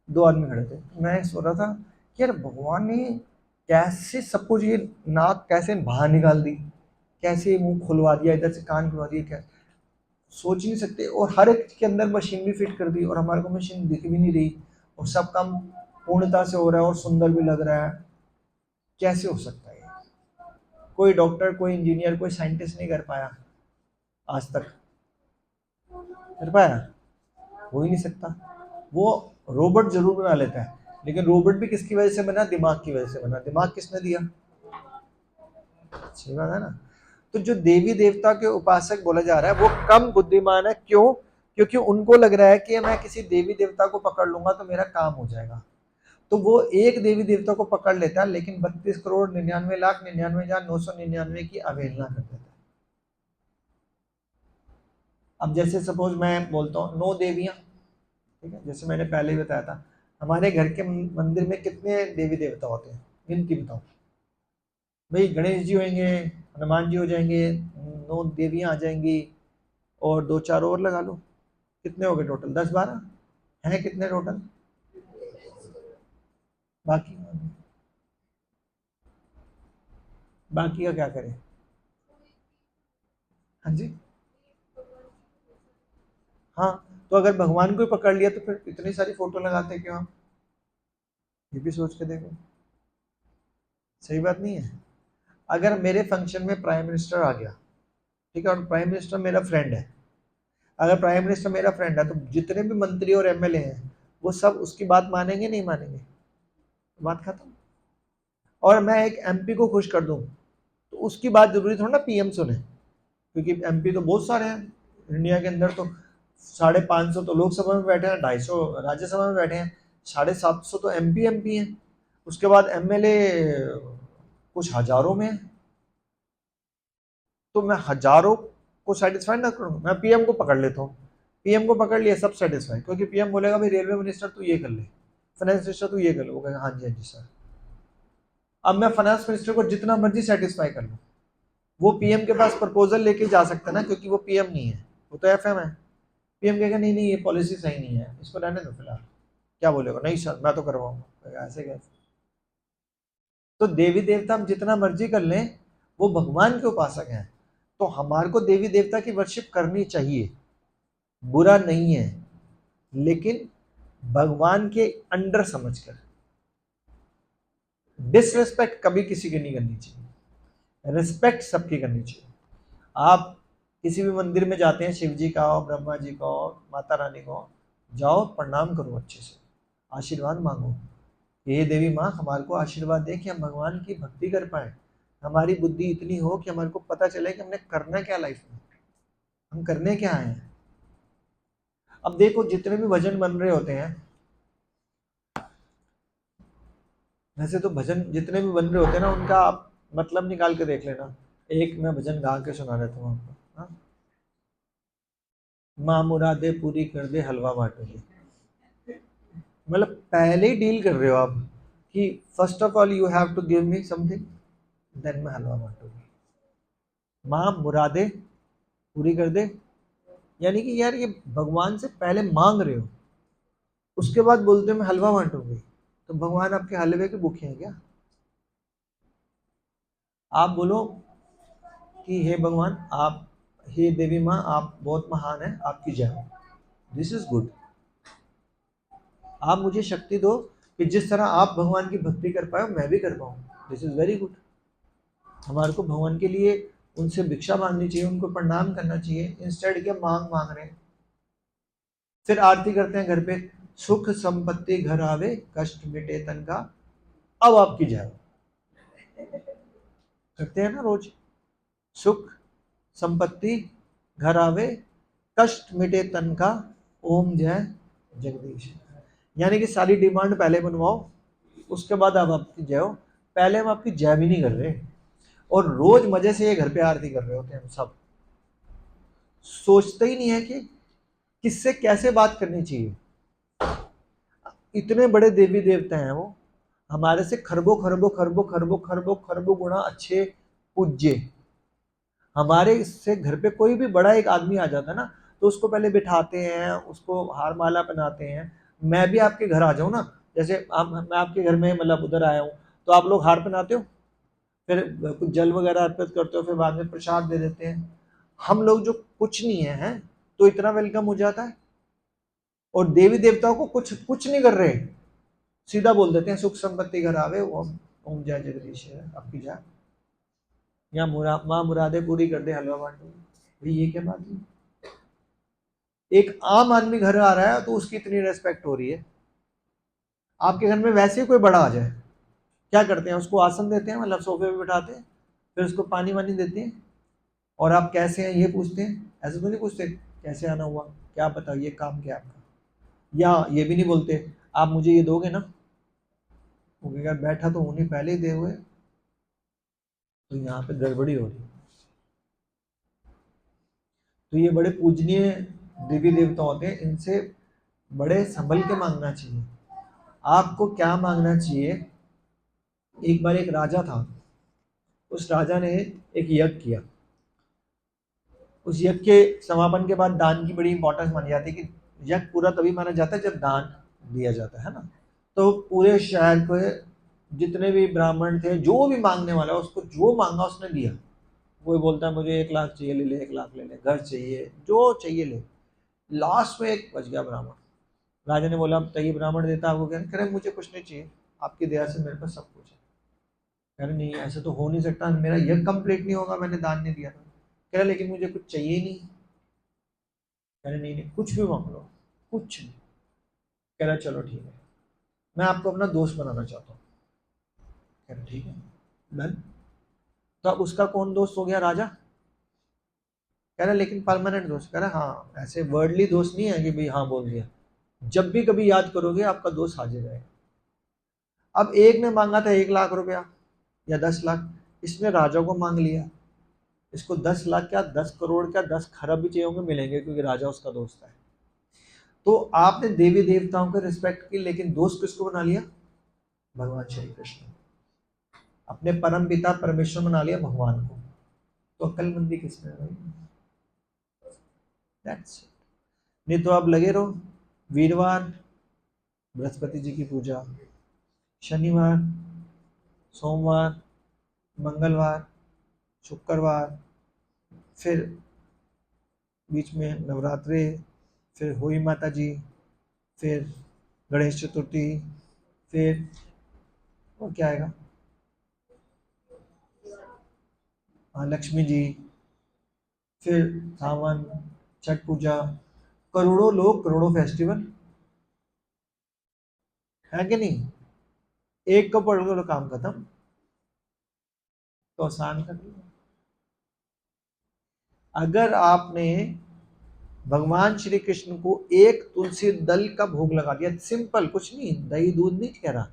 2 आदमी खड़े थे। मैं सोच रहा था कि यार भगवान ने कैसे सब कुछ, ये नाक कैसे बाहर निकाल दी, कैसे मुंह खुलवा दिया, इधर से कान खुलवा दिया, क्या सोच नहीं सकते। और हर एक के अंदर मशीन भी फिट कर दी, और हमारे को मशीन दिख भी नहीं रही, और सब काम पूर्णता से हो रहा है और सुंदर भी लग रहा है। कैसे हो सकता है ये? कोई डॉक्टर, कोई इंजीनियर, कोई साइंटिस्ट नहीं कर पाया आज तक, कर पाया? हो ही नहीं सकता। वो रोबोट जरूर बना लेता है, लेकिन रोबोट भी किसकी वजह से बना, दिमाग की वजह से बना। दिमाग किसने दिया? सही बात है ना। तो जो देवी देवता के उपासक बोला जा रहा है वो कम बुद्धिमान है, क्यों? क्योंकि उनको लग रहा है कि मैं किसी देवी देवता को पकड़ लूंगा तो मेरा काम हो जाएगा, तो वो एक देवी देवता को पकड़ लेता है, लेकिन 32,99,99,999 की अवहेलना कर देता है। अब जैसे सपोज मैं बोलता हूँ 9 देवियाँ, ठीक है, जैसे मैंने पहले ही बताया था, हमारे घर के मंदिर में कितने देवी देवता होते हैं, गिनती बताओ भाई। गणेश जी होंगे, हनुमान जी हो जाएंगे, 9 देवियाँ आ जाएंगी, और 2-4 और लगा लो, कितने हो गए टोटल? 10-12 हैं कितने टोटल? बाकी बाकी का क्या करें? हाँ जी, हाँ, तो अगर भगवान को ही पकड़ लिया तो फिर इतनी सारी फोटो लगाते क्यों आप? ये भी सोच के देखो, सही बात नहीं है? अगर मेरे फंक्शन में प्राइम मिनिस्टर आ गया, ठीक है, और प्राइम मिनिस्टर मेरा फ्रेंड है, अगर प्राइम मिनिस्टर मेरा फ्रेंड है तो जितने भी मंत्री और एमएलए हैं वो सब उसकी बात मानेंगे नहीं मानेंगे? बात खत्म। और मैं एक एमपी को खुश कर दूं तो उसकी बात जरूरी थोड़ा ना पीएम सुने, क्योंकि एमपी तो बहुत सारे हैं इंडिया के अंदर, तो 550 तो लोकसभा में बैठे हैं, 250 राज्यसभा में बैठे हैं, 750 तो एमपी हैं, उसके बाद एमएलए कुछ हजारों में है। तो मैं हजारों को सेटिस्फाई ना करूँ, मैं पीएम को पकड़ लेता हूँ, पीएम को पकड़ लिया सब सेटिस्फाई, क्योंकि पीएम बोलेगा भाई रेलवे मिनिस्टर तू ये कर ले, फाइनेंस मिनिस्टर तू ये कर ले, वो कहेगा हाँ जी हाँ जी सर। अब मैं फाइनेंस मिनिस्टर को जितना मर्जी सेटिस्फाई कर लूँ, वो पीएम के पास प्रपोजल लेके जा सकता है ना, क्योंकि वो पीएम नहीं है, वो तो एफएम है। पीएम कहेगा नहीं नहीं ये पॉलिसी सही नहीं है, इसको रहने दो फिलहाल। क्या बोलेगा? नहीं सर मैं तो करवाऊंगा, ऐसे कैसे? तो देवी देवता हम जितना मर्जी कर लें, वो भगवान के उपासक हैं, तो हमारे को देवी देवता की वर्शिप करनी चाहिए, बुरा नहीं है, लेकिन भगवान के अंडर समझकर। डिसरिस्पेक्ट कभी किसी की नहीं करनी चाहिए, रिस्पेक्ट सबकी करनी चाहिए। आप किसी भी मंदिर में जाते हैं, शिव जी का हो, ब्रह्मा जी का हो, माता रानी का हो, जाओ प्रणाम करो अच्छे से, आशीर्वाद मांगो, ये देवी माँ हमारे को आशीर्वाद दे कि हम भगवान की भक्ति कर पाए, हमारी बुद्धि इतनी हो कि हमारे को पता चले कि हमने करना क्या लाइफ में, हम करने क्या आए हैं। अब देखो जितने भी भजन बन रहे होते हैं, वैसे तो भजन जितने भी बन रहे होते हैं ना, उनका आप मतलब निकाल के देख लेना। एक मैं भजन गा के सुना देता हूँ आपको, हाँ? माँ मुरादे पूरी कर दे हलवा बांटो दे, मतलब पहले ही डील कर रहे हो आप कि first of all you have to give me something, then मैं हलवा बांटूंगी। माँ मुरादे पूरी कर दे, यानी कि यार ये भगवान से पहले मांग रहे हो, उसके बाद बोलते हो मैं हलवा बांटूंगी, तो भगवान आपके हलवे के भूखे हैं क्या? आप बोलो कि हे भगवान आप, हे देवी माँ आप बहुत महान है, आपकी जय हो, दिस इज गुड। आप मुझे शक्ति दो कि जिस तरह आप भगवान की भक्ति कर पाए मैं भी कर पाऊँ, दिस इज वेरी गुड। हमारे को भगवान के लिए उनसे भिक्षा मांगनी चाहिए, उनको प्रणाम करना चाहिए, इंस्टेड के मांग मांग रहे हैं। फिर आरती करते हैं घर पे, सुख संपत्ति घर आवे कष्ट मिटे तन का, अब आपकी जय हो, करते हैं ना रोज। सुख संपत्ति घर आवे कष्ट मिटे तन का, ओम जय जगदीश। यानी कि सारी डिमांड पहले बनवाओ, उसके बाद आप आपकी जय हो। पहले हम आपकी जय भी नहीं कर रहे, और रोज मजे से ये घर पे आरती कर रहे होते हैं हम सब, सोचते ही नहीं है कि किससे कैसे बात करनी चाहिए। इतने बड़े देवी देवता हैं वो, हमारे से खरबों खरबों खरबों खरबों खरबों खरबों गुना अच्छे पूज्य। हमारे से घर पे कोई भी बड़ा एक आदमी आ जाता है ना, तो उसको पहले बिठाते हैं, उसको हार माला पहनाते हैं। मैं भी आपके घर आ जाऊं ना, जैसे मैं आपके घर में मतलब उधर आया हूँ, तो आप लोग हार पहनाते हो, फिर कुछ जल वगैरह अर्पित करते हो, फिर बाद में प्रसाद दे देते हैं। हम लोग जो कुछ नहीं है हैं, तो इतना वेलकम हो जाता है। और देवी देवताओं को कुछ कुछ नहीं कर रहे, सीधा बोल देते हैं सुख संपत्ति घर आवे, ओम ओम जय जगदीश है आपकी जय, या माँ मुरादे पूरी कर दे हलवा बांटो, भाई ये क्या बात है? एक आम आदमी घर आ रहा है तो उसकी इतनी रेस्पेक्ट हो रही है, आपके घर में वैसे ही कोई बड़ा आ जाए, क्या करते हैं? उसको आसन देते हैं, मतलब सोफे पे बिठाते हैं, फिर उसको पानी वानी देते हैं, और आप कैसे हैं ये पूछते हैं? ऐसे तो नहीं पूछते कैसे आना हुआ, क्या बताइए काम क्या आपका, या ये भी नहीं बोलते आप मुझे ये दोगे ना, वो कहेगा बैठा तो उन्हें पहले ही दे हुए, तो यहाँ पे गड़बड़ी हो रही है। तो ये बड़े पूजनीय देवी देवता होते हैं, इनसे बड़े संभल के मांगना चाहिए। आपको क्या मांगना चाहिए? एक बार एक राजा था, उस राजा ने एक यज्ञ किया। उस यज्ञ के समापन के बाद दान की बड़ी इंपॉर्टेंस मानी जाती है कि यज्ञ पूरा तभी माना जाता है जब दान दिया जाता है ना। तो पूरे शहर को जितने भी ब्राह्मण थे, जो भी मांगने वाला, उसको जो मांगा उसने दिया। कोई बोलता है मुझे 1 लाख चाहिए, ले ले, 1 लाख ले ले, घर चाहिए, जो चाहिए ले। लास्ट में एक बच गया ब्राह्मण। राजा ने बोला अब तय ब्राह्मण देता आपको क्या? कह रहे मुझे कुछ नहीं चाहिए, आपकी दया से मेरे पास सब कुछ है। कह रहे नहीं, ऐसे तो हो नहीं सकता, मेरा यज्ञ कंप्लीट नहीं होगा, मैंने दान नहीं दिया था। कह रहे लेकिन मुझे कुछ चाहिए ही नहीं। कह रहे नहीं नहीं, कुछ भी मांग लो, कुछ नहीं। कह रहा चलो ठीक है, मैं आपको अपना दोस्त बनाना चाहता हूँ। कह रहे ठीक है, डन। तो अब उसका कौन दोस्त हो गया? राजा। कह रहा लेकिन परमानेंट दोस्त? कह रहा हाँ, ऐसे वर्डली दोस्त नहीं है कि भाई हाँ बोल दिया, जब भी कभी याद करोगे आपका दोस्त हाजिर रहेगा। अब एक ने मांगा था 1 लाख रुपया या 10 लाख, इसने राजा को मांग लिया। इसको 10 लाख क्या, 10 करोड़ क्या, 10 खरब भी चाहिए होंगे, मिलेंगे, क्योंकि राजा उसका दोस्त है। तो आपने देवी देवताओं को रिस्पेक्ट की, लेकिन दोस्त किसको बना लिया? भगवान श्री कृष्ण। अपने परम पिता परमेश्वर बना लिया भगवान को। तो अक्लमंदी किसमें है? That's it. नहीं तो आप लगे रहो, वीरवार बृहस्पति जी की पूजा, शनिवार, सोमवार, मंगलवार, शुक्रवार, फिर बीच में नवरात्रे, फिर होई माता जी, फिर गणेश चतुर्थी, फिर और क्या आएगा? हाँ, लक्ष्मी जी, फिर सावन, छठ पूजा, करोड़ों लोग, करोड़ों फेस्टिवल, है कि नहीं? एक को पढ़ लो तो काम खत्म। तो आसान कर लो। अगर आपने भगवान श्री कृष्ण को एक तुलसी दल का भोग लगा दिया, सिंपल, कुछ नहीं, दही दूध नहीं कह रहा,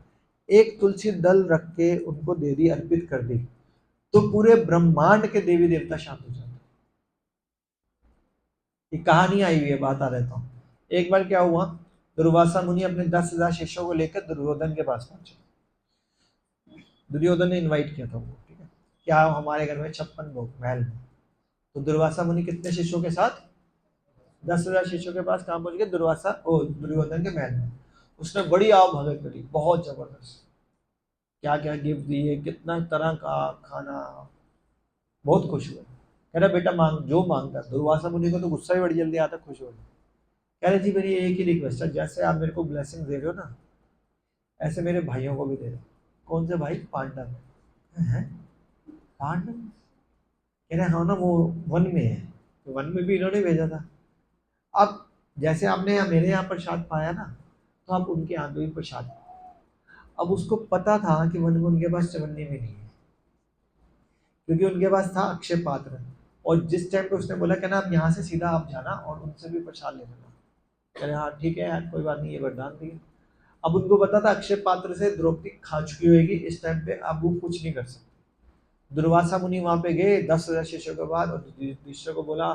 एक तुलसी दल रख के उनको दे दी, अर्पित कर दी, तो पूरे ब्रह्मांड के देवी देवता शांत हो जाते। ये कहानी आई हुई है, बाता रहता हूँ। एक बार क्या हुआ, दुर्वासा मुनि अपने 10,000 शिष्यों को लेकर दुर्योधन के पास पहुंचे। दुर्योधन ने इनवाइट किया था उनको, ठीक है, क्या हमारे घर में 56 भोग महल में। तो दुर्वासा मुनि कितने शिष्यों के साथ? 10,000 शिष्यों के पास कहाँ पहुंच गए? दुर्योधन के महल में। उसने बड़ी आव भगत करी, बहुत जबरदस्त, क्या क्या गिफ्ट दिए, कितना तरह का खाना, बहुत खुश हुए। कह रहा बेटा मांग, जो मांगता। दुर्वासा मुनि को तो गुस्सा ही बड़ी जल्दी आता, खुश हो गए। कह रहे जी मेरी एक ही रिक्वेस्ट है, जैसे आप मेरे को ब्लेसिंग दे रहे हो ना, ऐसे मेरे भाइयों को भी दे रहे। कौन से भाई? पांडव। हैं? पांडव? कह रहे हाँ ना, वो वन में है, तो वन में भी इन्होंने भेजा था। अब जैसे आपने मेरे यहाँ प्रसाद पाया ना, तो आप उनके यहाँ भी प्रसाद। अब उसको पता था कि वन में उनके पास चवन्नी भी नहीं है, क्योंकि उनके पास था अक्षय पात्र। और जिस टाइम पे उसने बोला कि ना आप यहाँ से सीधा आप जाना और उनसे भी प्रसाद ले लेना। कह रहे हाँ ठीक है यार, कोई बात नहीं, ये वरदान दिए। अब उनको पता था अक्षय पात्र से द्रौपदी खा चुकी होगी इस टाइम पे, अब वो कुछ नहीं कर सकते। दुर्वासा मुनि वहां पे गए 10,000 शिष्यों के बाद, और युधिष्ठिर को बोला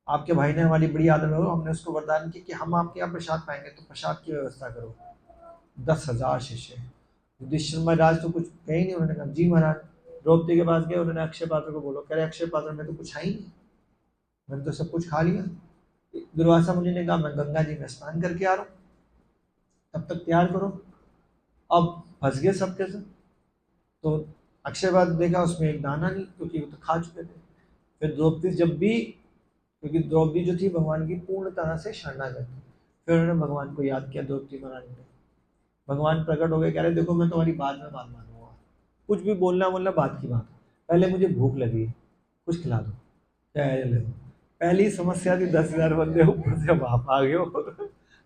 आपके भाई ने हमारी बड़ी आदत हो, हमने उसको वरदान की कि हम आपके यहाँ प्रसाद पाएंगे, तो प्रसाद की व्यवस्था करो। 10,000 शिष्य। युधिष्ठिर महाराज तो कुछ कहे नहीं, उन्होंने कहा जी महाराज। द्रौपदी के पास गए, उन्होंने अक्षय पात्र को बोलो, कह रहे अक्षय पात्र में तो कुछ है ही नहीं, मैंने तो सब कुछ खा लिया। दुर्वासा मुनि ने कहा मैं गंगा जी में स्नान करके आ रहा हूँ, तब तक तैयार करो। अब फंस गए सबके सब। तो अक्षय पात्र देखा, उसमें एक दाना नहीं, क्योंकि वो तो खा चुके थे। फिर द्रौपदी जब भी, क्योंकि द्रौपदी जो थी भगवान की पूर्ण तरह से शरणागत थी, फिर उन्होंने भगवान को याद किया, द्रौपदी महाराज ने। भगवान प्रकट हो गए, कह रहे देखो मैं तुम्हारी बात में बात मानूंगा, कुछ भी बोलना बोलना बात की बात, पहले मुझे भूख लगी है, कुछ खिला दो। क्या है, ले लो। पहली समस्या थी, 10,000 बंदे ऊपर से आप आ गए हो,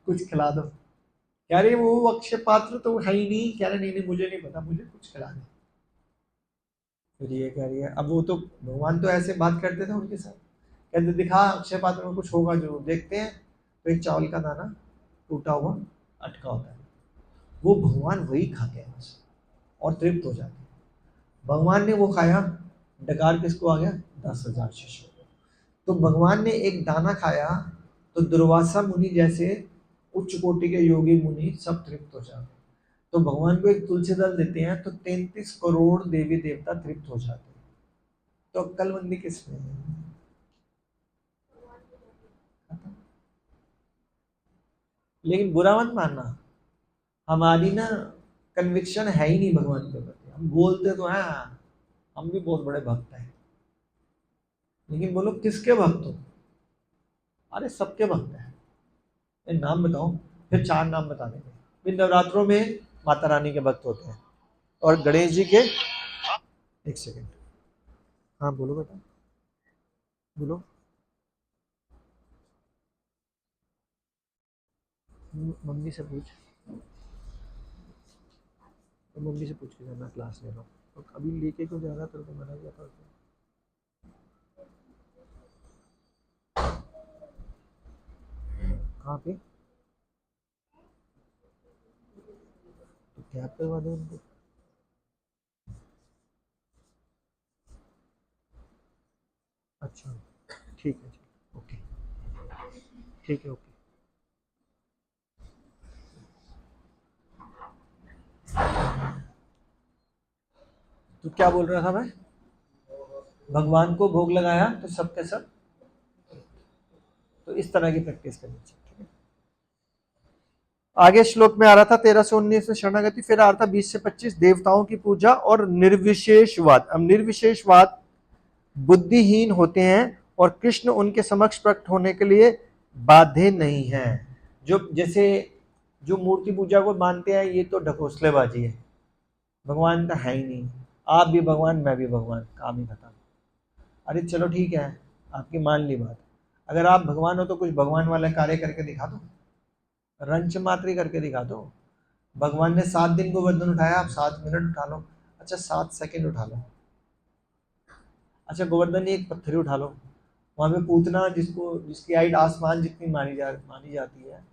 कुछ खिला दो। कह रहे वो अक्षय पात्र तो है ही नहीं। कह रहे नहीं नहीं, मुझे नहीं पता, मुझे कुछ खिला दो। फिर ये कह रही है, अब वो तो भगवान तो ऐसे बात करते थे उनके साथ, कहते दिखा अक्षय पात्र में कुछ होगा जरूर, देखते हैं। तो एक चावल का दाना टूटा हुआ अटका होता है, वो भगवान वही खाते हैं बस, और तृप्त हो जाते हैं। भगवान ने वो खाया, डकार किसको आ गया? 10,000 शिष्यों को। तो भगवान ने एक दाना खाया तो दुर्वासा मुनि जैसे उच्च कोटि के योगी मुनि सब तृप्त हो जाते। तो भगवान को एक तुलसी दल देते हैं तो 33 करोड़ देवी देवता तृप्त हो जाते हैं। तो अक्लमंदी किसमें है? लेकिन बुरा मत मानना, हमारी ना कन्विक्शन है ही नहीं भगवान के प्रति। हम बोलते तो हैं हम भी बहुत बड़े भक्त हैं, लेकिन बोलो किसके भक्त हो? अरे सबके भक्त हैं। ये नाम बताओ, फिर 4 नाम बता देंगे। फिर नवरात्रों में माता रानी के भक्त होते हैं और गणेश जी के। एक सेकेंड, हाँ बोलो बेटा, बोलो। मम्मी से पूछ, तो मम्मी से पूछ के जाना, क्लास ले रहा हूँ। तो अभी लेके क्यों जा रहा, तेरे को मना किया था उसने। कहाँ पे? तो कैब करवा दो उनको। अच्छा ठीक है, ओके, ठीक है, ओके। तो क्या बोल रहा था मैं? भगवान को भोग लगाया तो सब के सब, तो इस तरह की प्रैक्टिस करनी चाहिए। आगे श्लोक में आ रहा था 13 से 19 में शरणागति, फिर आ रहा था 20 से 25 देवताओं की पूजा और निर्विशेषवाद। अब निर्विशेषवाद बुद्धिहीन होते हैं और कृष्ण उनके समक्ष प्रकट होने के लिए बाध्य नहीं है। जो जैसे जो मूर्ति पूजा को मानते हैं, ये तो ढकोसलेबाजी है, भगवान का है ही नहीं। आप भी भगवान, मैं भी भगवान, काम ही खत्म। अरे चलो ठीक है, आपकी मान ली बात। अगर आप भगवान हो तो कुछ भगवान वाला कार्य करके दिखा दो, रंच मात्री करके दिखा दो। भगवान ने 7 दिन गोवर्धन उठाया, आप 7 मिनट उठा लो। अच्छा 7 सेकंड उठा लो। अच्छा गोवर्धन एक पत्थर उठा लो। वहां पे पूतना जिसको जिसकी हाइट आसमान जितनी मानी जाती है,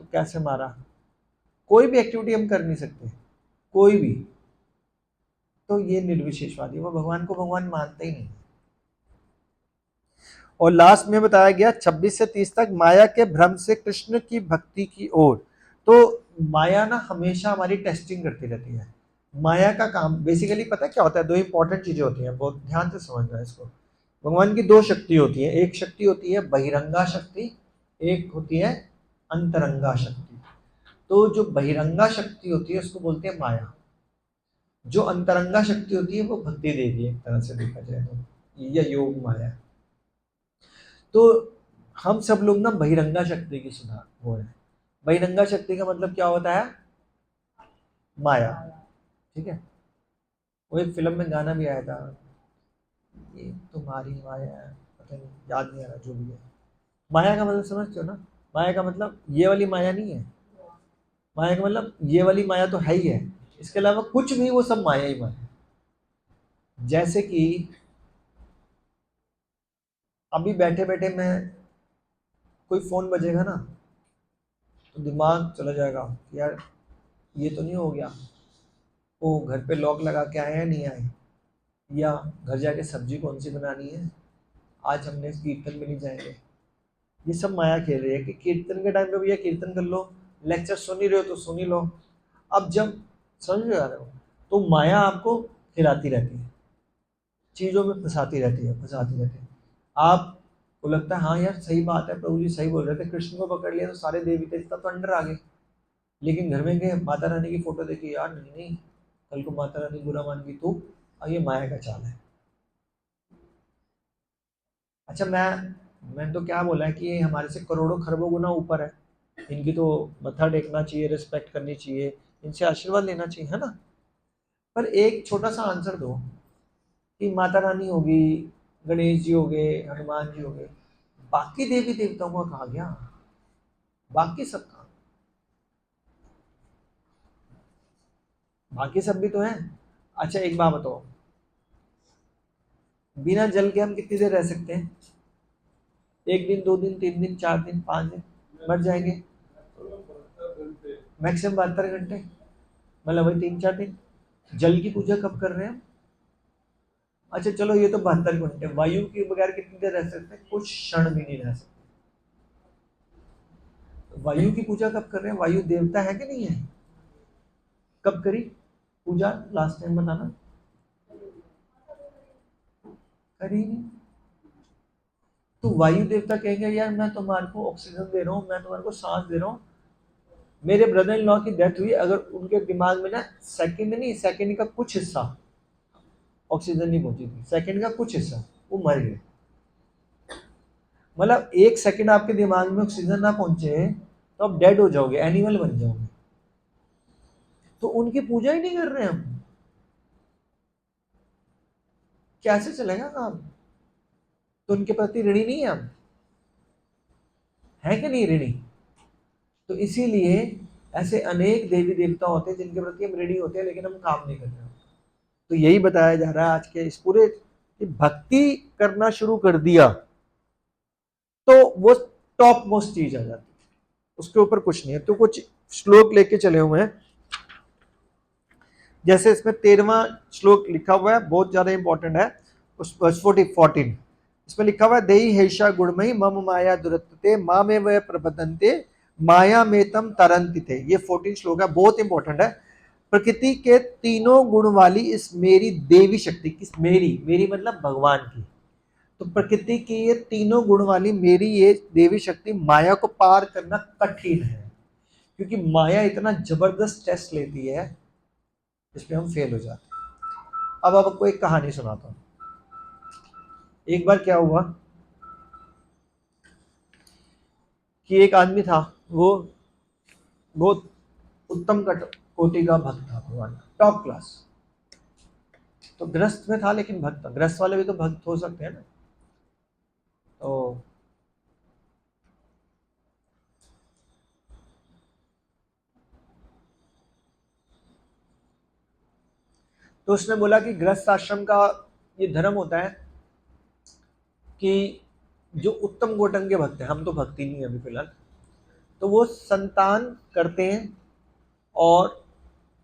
तो कैसे मारा? कोई भी एक्टिविटी हम कर नहीं सकते, कोई भी। तो ये निर्विशेषवादी, वो भगवान को भगवान मानते ही नहीं। और लास्ट में बताया गया 26 से 30 तक माया के भ्रम से कृष्ण की भक्ति की ओर। तो माया ना हमेशा हमारी टेस्टिंग करती रहती है। माया का काम बेसिकली पता है क्या होता है? 2 इंपॉर्टेंट चीजें होती हैं, बहुत ध्यान से समझना है इसको। भगवान की 2 शक्ति होती है, एक शक्ति होती है बहिरंगा शक्ति, एक होती है अंतरंगा शक्ति। तो जो बहिरंगा शक्ति होती है उसको बोलते हैं माया। जो अंतरंगा शक्ति होती है वो भक्ति देवी, एक तरह से देखा जाए तो, या योग माया। तो हम सब लोग ना बहिरंगा शक्ति की सुधार हो रहे हैं। बहिरंगा शक्ति का मतलब क्या होता है? माया। ठीक है, वो एक फिल्म में गाना भी आया था, ये तुम्हारी माया है, पता नहीं, याद नहीं आ रहा, जो भी है। माया का मतलब समझते हो ना? माया का मतलब ये वाली माया नहीं है। माया का मतलब ये वाली माया तो है ही है, इसके अलावा कुछ भी, वो सब माया ही माया है। जैसे कि अभी बैठे बैठे मैं, कोई फोन बजेगा ना तो दिमाग चला जाएगा कि यार ये तो नहीं हो गया, वो घर पे लॉक लगा के आए या नहीं आए, या घर जाके सब्जी कौन सी बनानी है, आज हमने कीर्तन में नहीं जाएंगे। ये सब माया खेल रही है कि कीर्तन के टाइम पे भैया कीर्तन कर लो, लेक्चर सुन ही रहे हो तो सुन ही लो। अब जब समझ में आ रहे हो, तो माया आपको खिलाती रहती है, चीज़ों में फंसाती रहती है। आपको लगता है हाँ यार सही बात है, प्रभु जी सही बोल रहे थे, कृष्ण को पकड़ लिया तो सारे देवी देवता तो अंडर आ गए। लेकिन घर में गए, माता रानी की फोटो देखी, यार नहीं नहीं, कल को माता रानी बुरा मान गई तो। और ये माया का चाल है। अच्छा मैं तो क्या बोला है कि ये हमारे से करोड़ों खरबों गुना ऊपर है, इनकी तो मत्था टेकना चाहिए, रिस्पेक्ट करनी चाहिए, इनसे आशीर्वाद लेना चाहिए, है ना? पर एक छोटा सा आंसर दो कि माता रानी होगी, गणेश जी हो गए, हनुमान जी हो गए, बाकी देवी देवताओं का कहा गया? बाकी सब कहा? बाकी सब भी तो हैं। अच्छा एक बात बताओ, बिना जल के हम कितनी देर रह सकते हैं? 1 दिन, 2 दिन, 3 दिन, 4 दिन, 5 दिन, मर जाएंगे। मैक्सिमम 72 घंटे, मतलब वही 3-4 दिन। जल की पूजा कब कर रहे हैं हम? अच्छा चलो ये तो 72 घंटे, वायु के बगैर कितनी देर रह सकते हैं? कुछ क्षण भी नहीं रह सकते। वायु की पूजा कब कर रहे हैं? वायु देवता है कि नहीं है? कब करी पूजा लास्ट टाइम बताना? करी नहीं। तो वायु देवता कहेंगे यार मैं तुम्हारे को ऑक्सीजन दे रहा हूँ, मैं तुम्हारे को सांस दे रहा हूँ। मेरे ब्रदर इन लॉ की डेथ हुई, अगर उनके दिमाग में ना सेकंड नहीं, सेकंड का कुछ हिस्सा ऑक्सीजन नहीं पहुंची थी, सेकंड का कुछ हिस्सा, वो मर गए। मतलब 1 सेकंड आपके दिमाग में ऑक्सीजन ना पहुंचे तो आप डेड हो जाओगे, एनिमल बन जाओगे। तो उनकी पूजा ही नहीं कर रहे हम, कैसे चलेगा काम? तो उनके प्रति ऋणी नहीं है हम, है कि नहीं ऋणी? तो इसीलिए ऐसे अनेक देवी देवता होते हैं जिनके प्रति हम ऋणी होते हैं, लेकिन हम काम नहीं कर रहे। तो यही बताया जा रहा है आज के इस पूरे कि भक्ति करना शुरू कर दिया तो वो टॉप मोस्ट चीज आ जाती है, उसके ऊपर कुछ नहीं है। तो कुछ श्लोक लेके चले हुए हैं, जैसे इसमें 13वां श्लोक लिखा हुआ है, बहुत ज्यादा इंपॉर्टेंट है। उस 14 इसमें लिखा हुआ है, देहि हेषा गुणमयी मम माया दुरत्ते माँ में वह प्रबदंते माया में तम तरंति थे। ये 14 श्लोक है, बहुत इंपॉर्टेंट है। प्रकृति के तीनों गुण वाली इस मेरी देवी शक्ति, किस मेरी, मेरी मतलब भगवान की, तो प्रकृति की ये तीनों गुण वाली मेरी ये देवी शक्ति माया को पार करना कठिन है, क्योंकि माया इतना जबरदस्त टेस्ट लेती है जिसमें हम फेल हो जाते हैं। अब आपको एक कहानी सुनाता हूँ। एक बार क्या हुआ कि एक आदमी था, वो बहुत उत्तम कोटि का भक्त था भगवान, टॉप क्लास। तो ग्रस्त में था लेकिन भक्त था, ग्रस्त वाले भी तो भक्त हो सकते हैं ना। तो उसने बोला कि गृहस्थ आश्रम का ये धर्म होता है कि जो उत्तम गोटन के भक्त हैं, हम तो भक्ति नहीं है अभी फिलहाल, तो वो संतान करते हैं और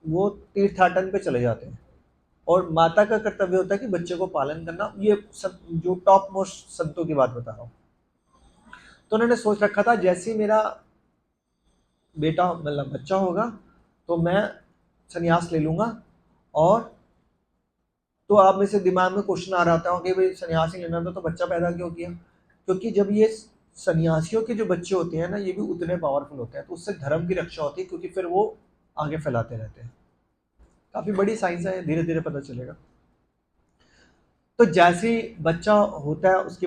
वो तीर्थाटन पे चले जाते हैं, और माता का कर्तव्य होता है कि बच्चे को पालन करना। ये सब जो टॉप मोस्ट संतों की बात बता रहा हूँ। तो उन्होंने सोच रखा था जैसे ही मेरा बेटा मतलब बच्चा होगा तो मैं संन्यास ले लूंगा। और तो आप में से दिमाग में क्वेश्चन आ रहा था कि भाई सन्यास ही लेना था तो बच्चा पैदा क्यों किया? क्योंकि जब ये सन्यासियों के जो बच्चे होते हैं ना, ये भी उतने पावरफुल होते हैं, तो उससे धर्म की रक्षा होती है, क्योंकि फिर वो आगे फैलाते रहते हैं। काफी बड़ी साइंस है, धीरे धीरे पता चलेगा। तो जैसे ही बच्चा होता है उसकी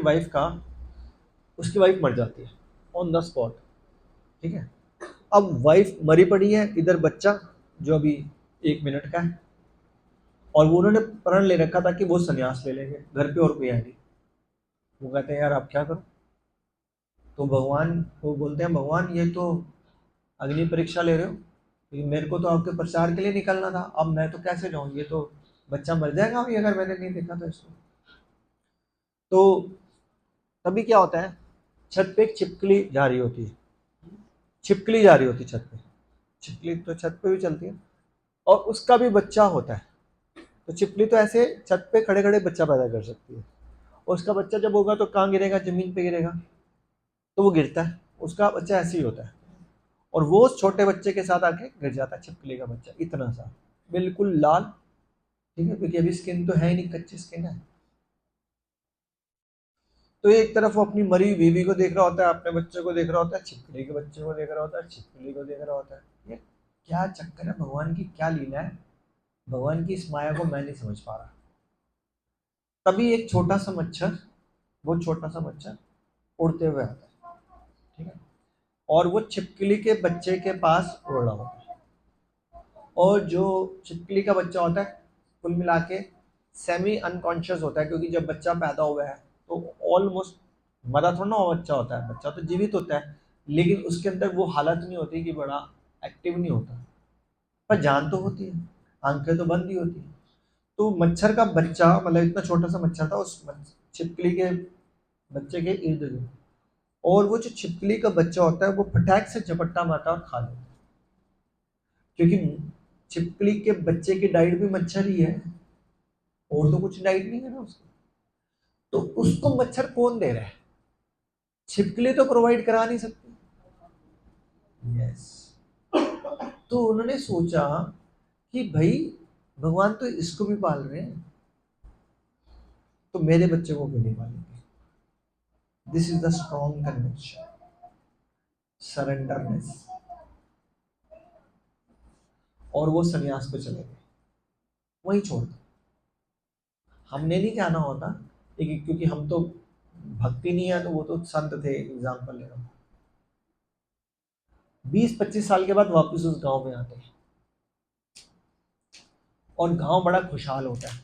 वाइफ मर जाती है ऑन द स्पॉट। ठीक है, अब वाइफ मरी पड़ी है, इधर बच्चा जो अभी 1 मिनट का है, और वो उन्होंने प्रण ले रखा था कि वो सन्यास ले लेंगे, घर पे और कोई है नहीं। वो कहते हैं यार आप क्या करो? तो भगवान वो बोलते हैं, भगवान ये तो अग्नि परीक्षा ले रहे हो, क्योंकि मेरे को तो आपके प्रचार के लिए निकलना था, अब मैं तो कैसे जाऊँ? ये तो बच्चा मर जाएगा अभी अगर मैंने नहीं देखा तो इसको। तो तभी क्या होता है, छत पे एक छिपकली जा रही होती है, छिपकली जा रही होती है छत पे, छिपकली तो छत पे भी चलती है, और उसका भी बच्चा होता है। तो छिपकली तो ऐसे छत पे खड़े खड़े बच्चा पैदा कर सकती है, और उसका बच्चा जब होगा तो कहाँ गिरेगा? जमीन पे गिरेगा। तो वो गिरता है, उसका बच्चा ऐसे ही होता है, और वो उस छोटे बच्चे के साथ आके गिर जाता है, छिपकली का बच्चा इतना सा, बिल्कुल लाल। ठीक है, क्योंकि अभी स्किन तो है ही नहीं, कच्ची स्किन है। तो एक तरफ वो अपनी मरी बीवी को देख रहा होता है, अपने बच्चे को देख रहा होता है, छिपकली के बच्चे को देख रहा होता है, छिपकली को देख रहा होता है। ये क्या चक्कर है? भगवान की क्या लीला है? भगवान की इस माया को मैं नहीं समझ पा रहा। तभी एक छोटा सा मच्छर, बहुत छोटा सा मच्छर उड़ते हुए आता है। ठीक है, और वो छिपकली के बच्चे के पास उड़ रहा होता है। और जो छिपकली का बच्चा होता है, कुल मिला के सेमी अनकॉन्शियस होता है, क्योंकि जब बच्चा पैदा हुआ है तो ऑलमोस्ट मरा थोड़ा ना हुआ बच्चा होता है, बच्चा तो जीवित होता है, लेकिन उसके अंदर वो हालत नहीं होती कि बड़ा एक्टिव नहीं होता, पर जान तो होती है, आंखें तो बंद ही होती है। तो मच्छर का बच्चा, मतलब इतना छोटा सा मच्छर था उस छिपकली के बच्चे के इर्द गिर्द, और वो जो छिपकली का बच्चा होता है वो फटाक से झपट्टा मारता है और खा लेता है, क्योंकि छिपकली के बच्चे की डाइट भी मच्छर ही है, और तो कुछ डाइट नहीं है ना उसको, तो उसको मच्छर कौन दे रहा है? छिपकली तो प्रोवाइड करा नहीं सकती। यस, तो उन्होंने सोचा कि भाई भगवान तो इसको भी पाल रहे हैं, तो मेरे बच्चे को क्यों नहीं पालेंगे? This is the strong conviction, surrenderness. और वो संन्यास पे चले गए, वहीं छोड़ दो। हमने नहीं जाना होता, लेकिन क्योंकि हम तो भक्ति नहीं है, तो वो तो संत थे, एग्जाम्पल ले रहा हूँ। 20-25 साल के बाद वापस उस गांव में आते हैं, और गांव बड़ा खुशहाल होता है।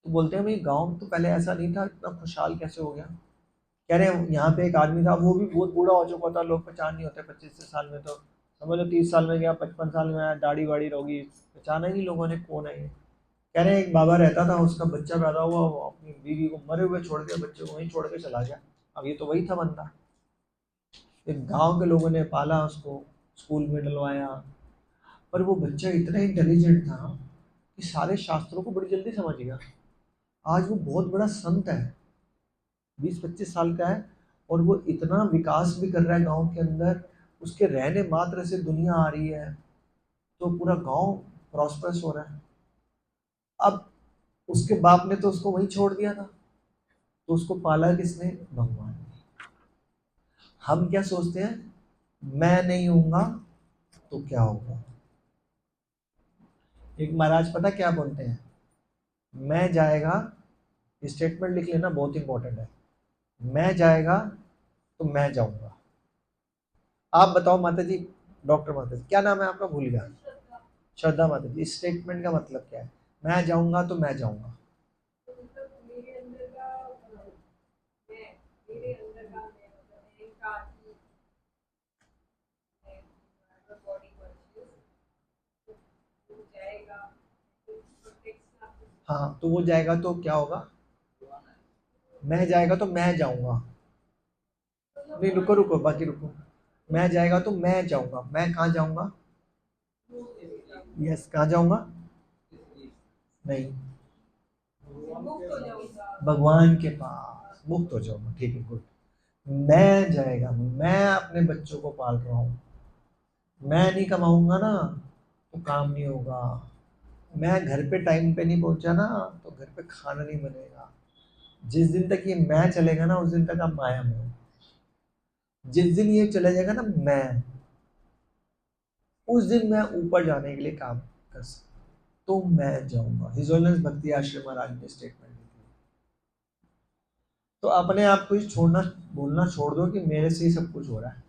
तो बोलते हैं भाई गांव तो पहले ऐसा नहीं था, इतना खुशहाल कैसे हो गया? कह रहे हैं यहाँ पे एक आदमी था, वो भी बहुत बूढ़ा हो चुका था, लोग पहचान नहीं होते 25 साल में, तो समझ लो 30 साल में गया, 55 साल में आया, दाढ़ी वाड़ी होगी, पहचाना ही नहीं लोगों ने कौन है ये। कह रहे हैं एक बाबा रहता था, उसका बच्चा पैदा हुआ, वो अपनी बीवी को मरे हुए छोड़ के, बच्चे को वहीं छोड़ के चला गया। अब ये तो वही था बंदा। एक गांव के लोगों ने पाला उसको, स्कूल में डलवाया, पर वो बच्चा इतना इंटेलिजेंट था कि सारे शास्त्रों को बड़ी जल्दी समझ गया। आज वो बहुत बड़ा संत है, 20-25 साल का है, और वो इतना विकास भी कर रहा है गांव के अंदर। उसके रहने मात्र से दुनिया आ रही है, तो पूरा गांव प्रॉस्परस हो रहा है। अब उसके बाप ने तो उसको वहीं छोड़ दिया था, तो उसको पाला किसने? भगवान ने। हम क्या सोचते हैं, मैं नहीं हूंगा तो क्या होगा? एक महाराज पता क्या बोलते हैं, मैं जाएगा, स्टेटमेंट लिख लेना, बहुत इंपॉर्टेंट है। मैं जाएगा तो मैं जाऊंगा। आप बताओ माता जी, डॉक्टर माता जी, क्या नाम है आपका? भूल गया। श्रद्धा माता जी, इस स्टेटमेंट का मतलब क्या है? मैं जाऊंगा तो मैं जाऊंगा। हाँ, तो वो जाएगा तो क्या होगा? मैं जाएगा तो मैं जाऊंगा। नहीं, रुको रुको, बाकी रुको। मैं जाएगा तो मैं जाऊंगा, मैं कहाँ जाऊंगा? यस, कहाँ जाऊंगा? नहीं, भगवान के पास मुक्त हो जाऊंगा। ठीक है, गुड। मैं जाएगा, मैं अपने बच्चों को पाल रहा हूँ, मैं नहीं कमाऊंगा ना तो काम नहीं होगा। मैं घर पे टाइम पे नहीं पहुंचा ना, तो घर पे खाना नहीं बनेगा। जिस दिन तक ये मैं चलेगा ना, उस दिन तक आप माया में हो। जिस दिन ये चला जाएगा ना मैं, उस दिन मैं ऊपर जाने के लिए काम कर सकता, तो मैं जाऊंगा। हिज ऑनर भक्ति आश्रम महाराज ने स्टेटमेंट दी थी। तो अपने आप को ही छोड़ना, बोलना छोड़ दो कि मेरे से ही सब कुछ हो रहा है।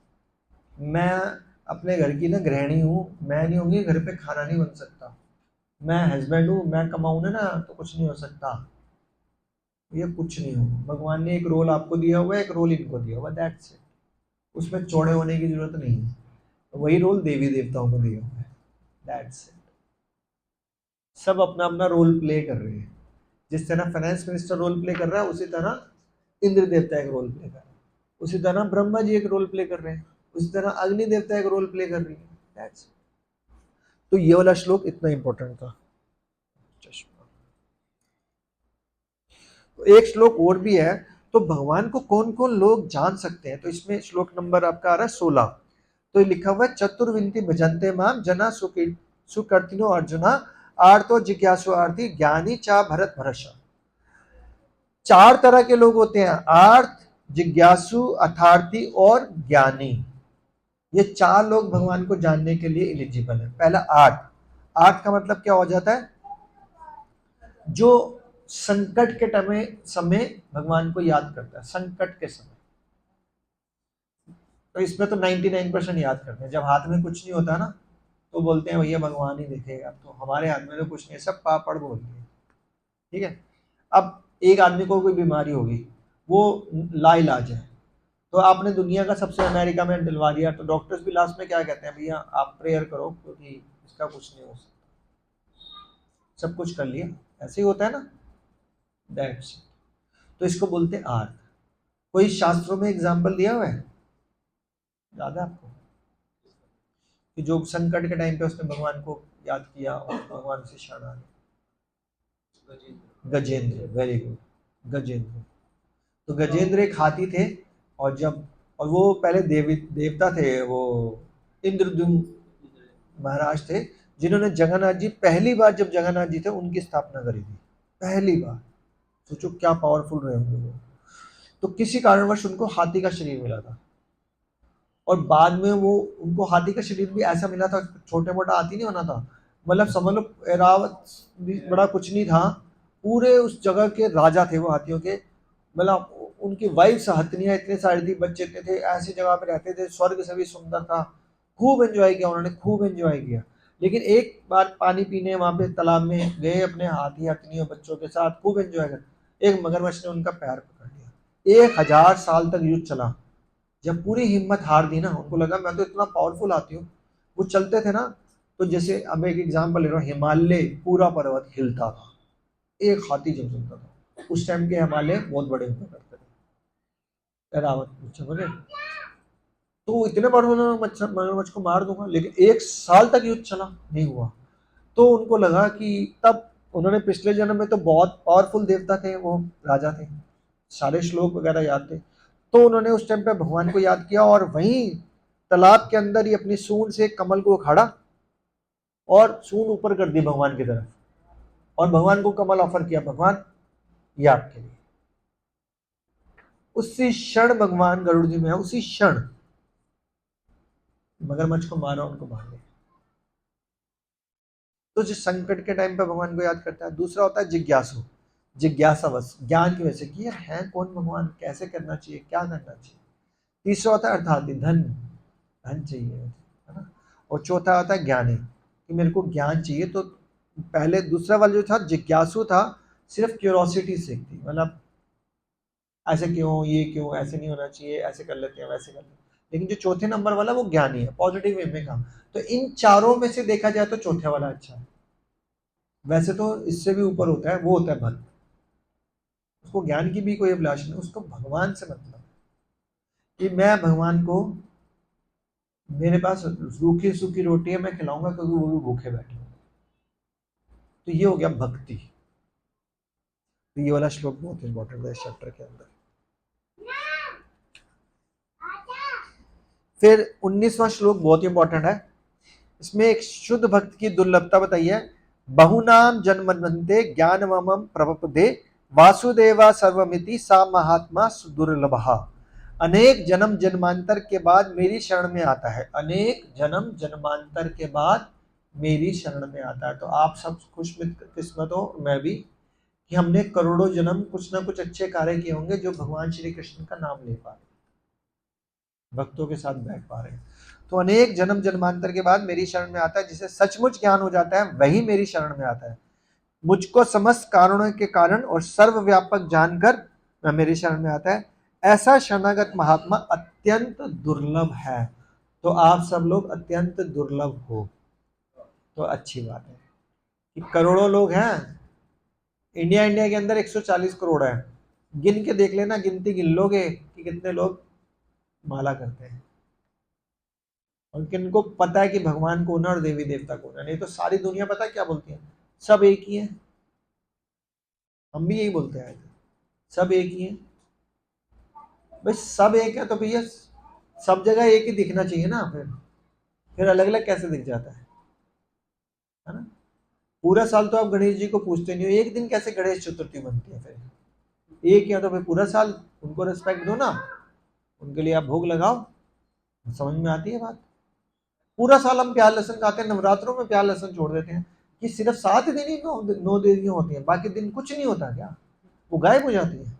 मैं अपने घर की ना गृहिणी हूँ, मैं नहीं होंगी घर पे खाना नहीं बन सकता। मैं हस्बैंड हूँ, मैं कमाऊँ ना तो कुछ नहीं हो सकता। ये कुछ नहीं हो। भगवान ने एक रोल आपको दिया हुआ है, एक रोल इनको दिया हुआ है, दैट्स इट। उसमें चौड़े होने की जरूरत नहीं है। वही रोल देवी देवताओं को दिया हुआ है, दैट्स इट। सब अपना अपना रोल प्ले कर रहे हैं। जिस तरह फाइनेंस मिनिस्टर रोल प्ले कर रहा है, उसी तरह इंद्र देवता एक रोल प्ले कर रहा है, उसी तरह ब्रह्मा जी एक रोल प्ले कर रहे हैं, उसी तरह अग्नि देवता एक रोल प्ले कर रही है। That's it. तो ये वाला श्लोक इतना इंपॉर्टेंट था। चश्मा। तो एक श्लोक और भी है। तो भगवान को कौन कौन लोग जान सकते हैं? तो इसमें श्लोक नंबर आपका आ रहा है 16। तो ये लिखा हुआ है, चतुर्विंति भजन्ते माम जना सुकृतिनो अर्जुना आर्तो जिज्ञासु आर्ति ज्ञानी चा भरत भरत। 4 तरह के लोग होते हैं, आर्थ, जिज्ञासु, अर्थार्थी और ज्ञानी। ये 4 लोग भगवान को जानने के लिए एलिजिबल है। पहला आर्थ। आर्थ का मतलब क्या हो जाता है? जो संकट के समय भगवान को याद करता है, संकट के समय। तो इसमें तो 99% याद करते हैं। जब हाथ में कुछ नहीं होता ना, तो बोलते हैं भैया भगवान ही देखेगा, तो हमारे हाथ में तो कुछ नहीं है, सब पापड़ बोलते हैं। ठीक है। अब एक आदमी को कोई बीमारी होगी, वो लाइलाज है, तो आपने दुनिया का सबसे अमेरिका में दिलवा दिया, तो डॉक्टर्स भी लास्ट में क्या कहते हैं, भैया आप प्रेयर करो क्योंकि इसका कुछ नहीं हो सकता। सब कुछ कर लिया, ऐसे ही होता है ना, दैट्स। तो इसको बोलते हैं आर्थ। कोई शास्त्रों में एग्जाम्पल दिया हुआ है, याद है आपको, कि जो संकट के टाइम पे उसने भगवान को याद किया और भगवान से शरण आ गया? Gajendra, very good, Gajendra. तो गजेंद्र एक हाथी थे, और वो पहले देवता थे, वो इंद्रद्युम्न महाराज थे, जिन्होंने जगन्नाथ जी, पहली बार जब जगन्नाथ जी थे उनकी स्थापना करी थी, पहली बार। सोचो क्या पावरफुल रहे होंगे वो। तो किसी कारणवश उनको हाथी का शरीर मिला था, और बाद में वो उनको हाथी का शरीर भी ऐसा मिला था, छोटे मोटा हाथी नहीं होना था, मतलब समझ लो एरावत भी बड़ा कुछ नहीं था, पूरे उस जगह के राजा थे वो हाथियों के। मतलब उनकी वाइफ हथनियाँ इतने सारे थी, बच्चे इतने थे, ऐसी जगह पे रहते थे, स्वर्ग से भी सुंदर था। खूब एंजॉय किया उन्होंने, खूब एंजॉय किया। लेकिन एक बार पानी पीने वहां पे तालाब में गए अपने हाथी हथनियों बच्चों के साथ, खूब एंजॉय कर, एक मगरमच्छ ने उनका पैर पकड़ लिया। 1000 साल तक युद्ध चला। जब पूरी हिम्मत हार दी ना, उनको लगा मैं तो इतना पावरफुल आती हूँ, वो चलते थे ना, तो जैसे अब एक एग्जांपल ले रहा हूँ, हिमालय पूरा पर्वत हिलता था, एक हाथी जब चलता था। उस टाइम के हिमालय बहुत बड़े हुआ करते थे, रावत समझे। तो इतने बार उन्होंने मगरमच्छ को मार दूंगा, लेकिन 1 साल तक युद्ध चला, नहीं हुआ। तो उनको लगा कि तब उन्होंने पिछले जन्म में तो बहुत पावरफुल देवता थे, वो राजा थे, सारे श्लोक वगैरह याद थे। तो उन्होंने उस टाइम पे भगवान को याद किया, और वहीं तालाब के अंदर ही अपनी सूंड से कमल को उखाड़ा और सूंड ऊपर कर दी भगवान की तरफ, और भगवान को कमल ऑफर किया, भगवान ये आपके लिए। उसी क्षण भगवान गरुड़ जी में है, उसी क्षण मगरमच्छ को मारा, उनको मार लिया। तो जिस संकट के टाइम पे भगवान को याद करता है। दूसरा होता है जिज्ञासु, जिज्ञासावश, ज्ञान की वजह से कि यार है कौन भगवान, कैसे करना चाहिए, क्या करना चाहिए। तीसरा होता है अर्थार्थी, धन, धन चाहिए, है ना। और चौथा होता है ज्ञानी, कि मेरे को ज्ञान चाहिए। तो पहले दूसरा वाला जो था जिज्ञासु था, सिर्फ क्यूरोसिटी से थी, मतलब ऐसे क्यों, ये क्यों, ऐसे नहीं होना चाहिए, ऐसे कर लेते हैं, वैसे कर लेते हैं। लेकिन जो चौथे नंबर वाला वो ज्ञानी है, पॉजिटिव वे में काम। तो इन चारों में से देखा जाए तो चौथे वाला अच्छा है। वैसे तो इससे भी ऊपर होता है, वो होता है भक्त, उसको ज्ञान की भी कोई अभिलाष नहीं, उसको भगवान से मतलब कि मैं भगवान को, मेरे पास रूखी सूखी रोटी है, मैं खिलाऊंगा क्योंकि वो भी भूखे बैठे हैं। तो ये हो गया भक्ति। तो ये वाला श्लोक बहुत इंपॉर्टेंट है इस चैप्टर के अंदर। फिर 19वां श्लोक बहुत इंपॉर्टेंट है। इसमें एक शुद्ध भक्त की दुर्लभता बताई है। बहुनाम जन्मन्ते ज्ञानममं प्रपदे वासुदेवा सर्वमिति सा महात्मा सुदुर्लभः। अनेक जन्म जन्मांतर के बाद मेरी शरण में आता है, अनेक जन्म जन्मांतर के बाद मेरी शरण में आता है। तो आप सब खुश किस्मत हो, मैं भी, कि हमने करोड़ों जन्म कुछ ना कुछ अच्छे कार्य किए होंगे, जो भगवान श्री कृष्ण का नाम ले पा रहे, भक्तों के साथ बैठ पा रहे हैं। तो अनेक जन्म जन्मांतर के बाद मेरी शरण में आता है, जिसे सचमुच ज्ञान हो जाता है, वही मेरी शरण में आता है। मुझको समस्त कारणों के कारण और सर्वव्यापक जानकर वह मेरी शरण में आता है। ऐसा शरणागत महात्मा अत्यंत दुर्लभ है। तो आप सब लोग अत्यंत दुर्लभ हो, तो अच्छी बात है कि करोड़ों लोग हैं। इंडिया के अंदर 140 करोड़ है, गिन के देख लेना, गिनती गिन लोगे कि कितने लोग माला करते हैं, और किनको पता है कि भगवान कौन है और देवी देवता कौन है। नहीं तो सारी दुनिया पता है क्या बोलती है, सब एक ही है। हम भी यही बोलते हैं, सब एक ही है। भाई सब एक है तो भैया सब जगह एक ही दिखना चाहिए ना, फिर अलग अलग कैसे दिख जाता है ना। पूरा साल तो आप गणेश जी को पूछते नहीं हो, एक दिन कैसे गणेश चतुर्थी बनती है। फिर एक है तो फिर पूरा साल उनको रिस्पेक्ट दो ना, उनके लिए आप भोग लगाओ, समझ में आती है बात। पूरा साल हम प्याज लहसुन खाते हैं, नवरात्रों में प्याज लहसुन छोड़ देते हैं, कि सिर्फ 7 दिन ही 9 देवियां होती हैं, बाकी दिन कुछ नहीं होता क्या, वो गायब हो जाती है।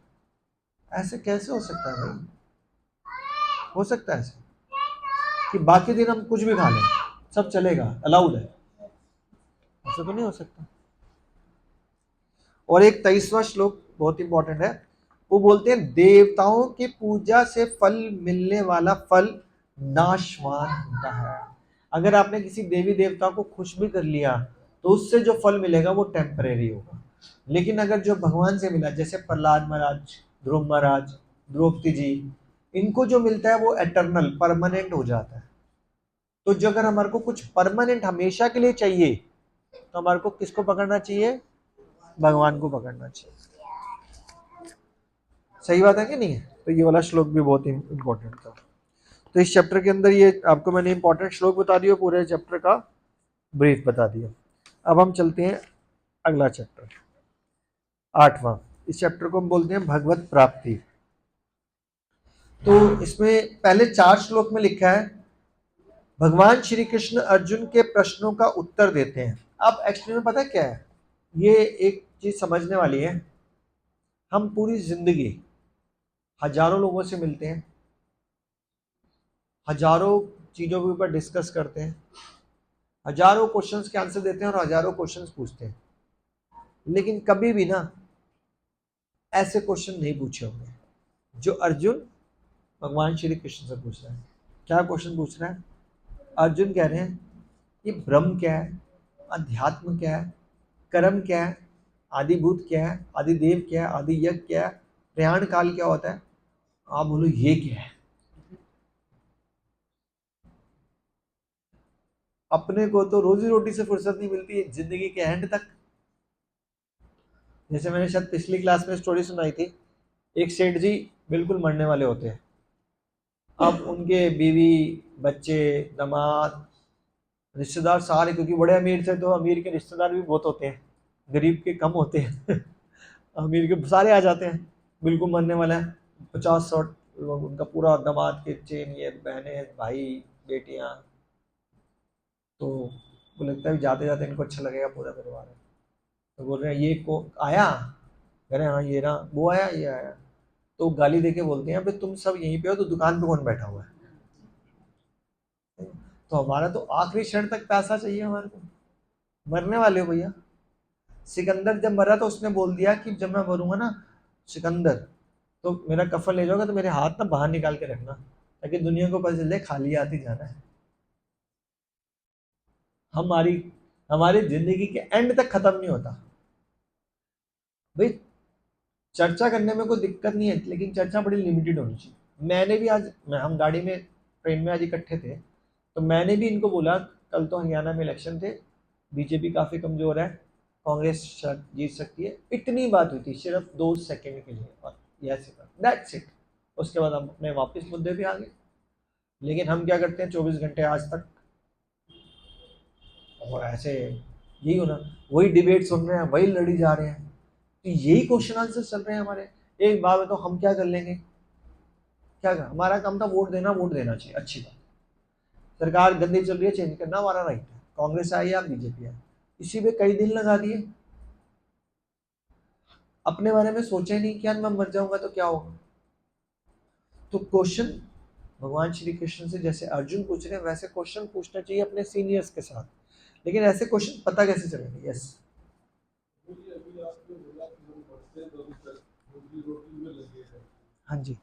ऐसे कैसे हो सकता है भाई, हो सकता है ऐसे कि बाकी दिन हम कुछ भी खा लें, सब चलेगा, अलाउड है, ऐसा तो नहीं हो सकता। और एक 23वां श्लोक बहुत इंपॉर्टेंट है। वो बोलते हैं देवताओं की पूजा से फल मिलने वाला फल नाशवान होता है। अगर आपने किसी देवी देवता को खुश भी कर लिया तो उससे जो फल मिलेगा वो टेम्परेरी होगा। लेकिन अगर जो भगवान से मिला, जैसे प्रहलाद महाराज, ध्रुव महाराज, द्रौपदी जी, इनको जो मिलता है वो एटर्नल, परमानेंट हो जाता है। तो जो अगर हमारे को कुछ परमानेंट हमेशा के लिए चाहिए, तो हमारे को किसको पकड़ना चाहिए, भगवान को पकड़ना चाहिए। सही बात है कि नहीं? तो ये वाला श्लोक भी बहुत इंपॉर्टेंट था। तो इस चैप्टर के अंदर ये आपको मैंने इंपॉर्टेंट श्लोक बता दिया, पूरे चैप्टर का ब्रीफ बता दिया। अब हम चलते हैं अगला चैप्टर, 8वां। इस चैप्टर को हम बोलते हैं भगवत प्राप्ति। तो इसमें पहले 4 श्लोक में लिखा है भगवान श्री कृष्ण अर्जुन के प्रश्नों का उत्तर देते हैं। अब एक्चुअली में पता है क्या है, ये एक चीज समझने वाली है। हम पूरी जिंदगी हजारों लोगों से मिलते हैं, हजारों चीजों के ऊपर डिस्कस करते हैं, हजारों क्वेश्चंस के आंसर देते हैं और हजारों क्वेश्चंस पूछते हैं, लेकिन कभी भी ना ऐसे क्वेश्चन नहीं पूछे होंगे जो अर्जुन भगवान श्री कृष्ण से पूछ रहे हैं। क्या क्वेश्चन पूछ रहे हैं? अर्जुन कह रहे हैं ये ब्रह्म क्या है, अध्यात्म क्या है, कर्म क्या है, आदिभूत क्या है, आदिदेव क्या है, आदि यज्ञ क्या है, प्रयाण काल क्या होता है, आप बोलो ये क्या है। अपने को तो रोजी रोटी से फुर्सत नहीं मिलती है जिंदगी के एंड तक। जैसे मैंने शायद पिछली क्लास में स्टोरी सुनाई थी, एक सेठ जी बिल्कुल मरने वाले होते हैं। अब उनके बीवी, बच्चे, दामाद, रिश्तेदार सारे, क्योंकि बड़े अमीर थे तो अमीर के रिश्तेदार भी बहुत होते हैं, गरीब के कम होते हैं अमीर के सारे आ जाते हैं, बिल्कुल मरने वाला है, 50-100 लोग, उनका पूरा दामाद के चेन, ये बहनें, भाई, बेटियां। तो वो लगता है जाते जाते इनको अच्छा लगेगा पूरा परिवार है, तो बोल रहे हैं ये को आया, कह रहे हैं हाँ ये ना, वो आया, ये आया। तो गाली देके बोलते हैं अबे तुम सब यहीं पे हो तो दुकान पे कौन बैठा हुआ है? तो हमारा तो आखिरी क्षण तक पैसा चाहिए हमारे को, मरने वाले हो भैया। सिकंदर जब मरा तो उसने बोल दिया कि जब मैं मरूंगा ना सिकंदर, तो मेरा कफन ले जाओगे तो मेरे हाथ ना बाहर निकाल के रखना, ताकि दुनिया को पता चले खाली हाथ ही जाना है। हमारी हमारी जिंदगी के एंड तक खत्म नहीं होता भाई। चर्चा करने में कोई दिक्कत नहीं है, लेकिन चर्चा बड़ी लिमिटेड होनी चाहिए। मैंने भी आज, हम गाड़ी में ट्रेन में आज इकट्ठे थे, तो मैंने भी इनको बोला कल तो हरियाणा में इलेक्शन थे, बीजेपी काफ़ी कमज़ोर है, कांग्रेस शायद जीत सकती है, इतनी बात हुई थी सिर्फ 2 सेकंड के लिए, और यस दैट्स इट। उसके बाद हम अपने वापस मुद्दे पे आ गए। लेकिन हम क्या करते हैं 24 घंटे आज तक, और ऐसे यही होना, वही डिबेट सुन रहे हैं, वही लड़ी जा रहे हैं, तो यही क्वेश्चन आंसर चल रहे हैं हमारे। एक बात बताओ हम क्या कर लेंगे? क्या कर, हमारा काम था वोट देना, वोट देना चाहिए, अच्छी बात। सरकार गंदी चल रही है, चेंज करना हमारा राइट है, कांग्रेस आई या बीजेपी आई, इसी पे कई दिन लगा दिए। अपने बारे में सोचा ही नहीं कि यार मैं मर जाऊंगा तो क्या होगा। तो क्वेश्चन भगवान श्री कृष्ण से जैसे अर्जुन पूछ रहे हैं वैसे क्वेश्चन पूछना चाहिए अपने सीनियर्स के साथ, लेकिन ऐसे क्वेश्चन पता कैसे चलेंगे? यस, हाँ जी,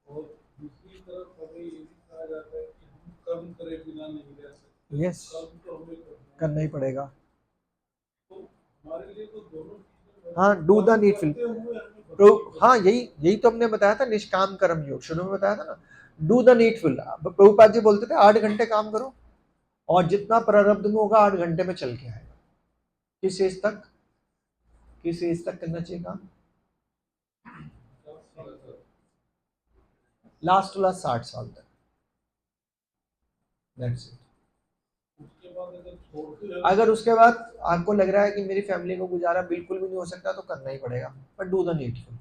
और दूसरी तरफ हमें ये भी कहा जाता है कि हम कर्म करे बिना नहीं रह सकते। यस, कर्म तो हमें करना ही पड़ेगा। तो हमारे लिए तो दोनों, हाँ, डू द नीडफुल। तो हाँ, यही यही तो हमने बताया था, निष्काम कर्म योग शुरू में बताया था ना, do the needful. Prabhupada ji बोलते थे 8 घंटे काम करो और जितना प्रारब्ध में होगा 8 घंटे में चल के आएगा। किस एज तक, किस एज तक करना चाहिए काम? लास्ट टू लास्ट 60 साल तक, दैट्स इट। अगर उसके बाद आपको लग रहा है कि मेरी फैमिली को गुजारा बिल्कुल भी नहीं हो सकता तो करना ही पड़ेगा, पर डू द नीडफुल।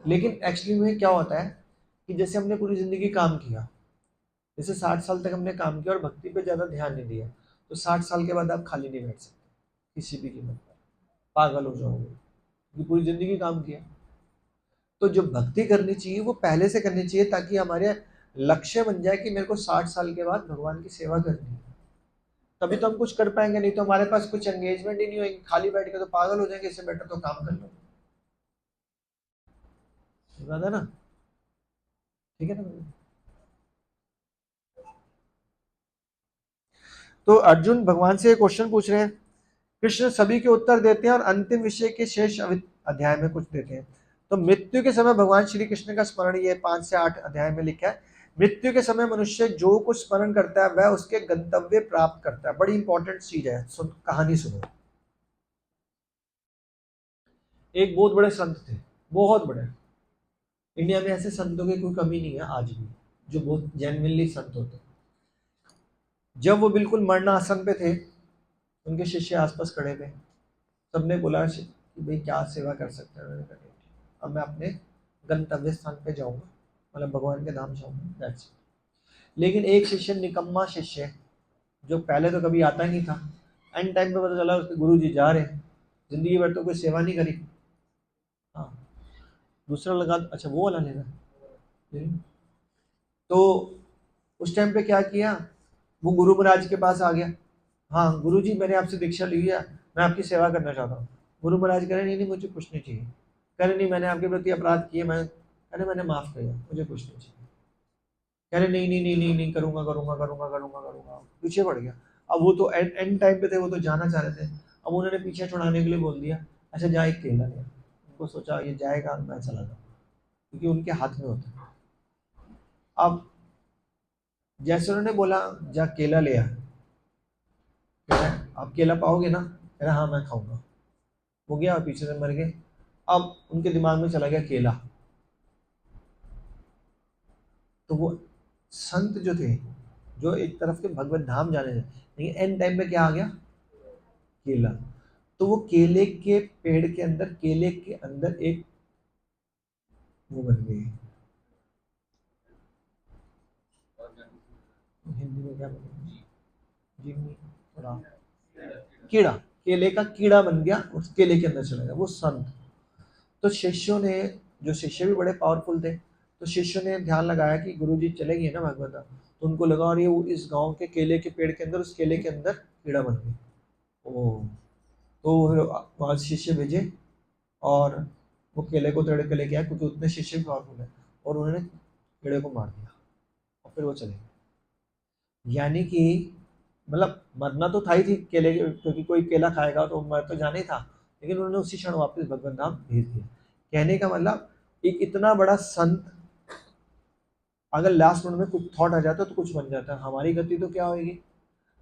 लेकिन एक्चुअली में क्या होता है कि जैसे हमने पूरी जिंदगी काम किया, जैसे 60 साल तक हमने काम किया और भक्ति पे ज्यादा ध्यान नहीं दिया, तो 60 साल के बाद आप खाली नहीं बैठ सकते किसी भी कीमत पर, पागल हो जाओगे, ये पूरी जिंदगी काम किया। तो जो भक्ति करनी चाहिए वो पहले से करनी चाहिए, ताकि हमारे लक्ष्य बन जाए कि मेरे को 60 साल के बाद भगवान की सेवा करनी है, तभी तो हम कुछ कर पाएंगे। नहीं तो हमारे पास कुछ एंगेजमेंट ही नहीं होगी, खाली बैठ के तो पागल हो जाएंगे, इससे बेटर तो काम कर लो। बात है ना? ठीक है ना? तो अर्जुन भगवान से क्वेश्चन पूछ रहे हैं, कृष्ण सभी के उत्तर देते हैं और अंतिम विषय के शेष अध्याय में कुछ देते हैं। तो मृत्यु के समय भगवान श्री कृष्ण का स्मरण, ये 5 से 8 अध्याय में लिखा है, मृत्यु के समय मनुष्य जो कुछ स्मरण करता है वह उसके गंतव्य प्राप्त करता है। बड़ी इंपॉर्टेंट चीज है, कहानी सुनो। एक बहुत बड़े संत थे, बहुत बड़े। इंडिया में ऐसे संतों की कोई कमी नहीं है आज भी, जो बहुत जेन्युइनली संत होते हैं। जब वो बिल्कुल मरना आसन पे थे, उनके शिष्य आसपास खड़े थे, सबने बोला कि भाई क्या सेवा कर सकते हैं। उन्होंने कहा "नहीं, अब मैं अपने गंतव्य स्थान पे जाऊंगा, मतलब भगवान के धाम जाऊंगा, दैट्स इट। लेकिन एक शिष्य, निकम्मा शिष्य, जो पहले तो कभी आता ही नहीं था, एंड टाइम पे पता चला उसके गुरु जी जा रहे हैं, जिंदगी भर तो कोई सेवा नहीं करी। हाँ, दूसरा लगा अच्छा वो वाला लेना है। तो उस टाइम पे क्या किया, वो गुरु महाराज के पास आ गया। हाँ गुरु जी, मैंने आपसे दीक्षा ली है, मैं आपकी सेवा करना चाहता हूँ। गुरु महाराज कह रहे नहीं नहीं, मुझे कुछ नहीं चाहिए। कह रहे नहीं, मैंने आपके प्रति अपराध किए, अरे मैंने माफ किया, मुझे कुछ नहीं चाहिए। कह रहे नहीं नहीं नहीं नहीं नहीं, करूंगा करूंगा करूंगा करूंगा करूंगा। पीछे पड़ गया। अब वो तो एंड टाइम पे थे, वो तो जाना चाह रहे थे। अब उन्होंने पीछे छुड़ाने के लिए बोल दिया, अच्छा जा एक केला लिया। उनको सोचा ये जाएगा, मैं चला जाऊँ, क्योंकि उनके हाथ में होता है। अब जैसे उन्होंने बोला जा केला ले आ, कह रहा है, आप केला पाओगे ना? कह रहा हाँ मैं खाऊंगा। वो गया और पीछे से मर गए। अब उनके दिमाग में चला गया केला। तो वो संत जो थे, जो एक तरफ के भगवत धाम जाने थे, लेकिन एंड टाइम पे क्या आ गया, केला। तो वो केले के पेड़ के अंदर, केले के अंदर एक वो बन गई, हिंदी में क्या बोलेंगे, जिम्मी, थोड़ा कीड़ा, केले का कीड़ा बन गया, उस केले के अंदर चला गया वो संत। तो शिष्यों ने, जो शिष्य भी बड़े पावरफुल थे, तो शिष्यों ने ध्यान लगाया कि गुरुजी चलेंगे ना भगवत धाम, तो उनको लगा और ये वो इस गांव के केले के पेड़ के अंदर, उस केले के अंदर कीड़ा बन गया। ओ, तो फिर वहाँ से शिष्य भेजे और वो केले को तोड़ के लेके आए, क्योंकि उतने शिष्य भी पावरफुल है, और उन्होंने कीड़े को मार दिया और फिर वो चले गए। यानी कि मतलब मरना तो था ही थी केले क्योंकि कोई केला खाएगा तो मर तो जाना ही था, लेकिन उन्होंने उसी क्षण वापस भगवत धाम भेज दिया। कहने का मतलब, एक इतना बड़ा संत अगर लास्ट मोमेंट में कुछ थॉट आ जाता है तो कुछ बन जाता है। हमारी गति तो क्या होगी,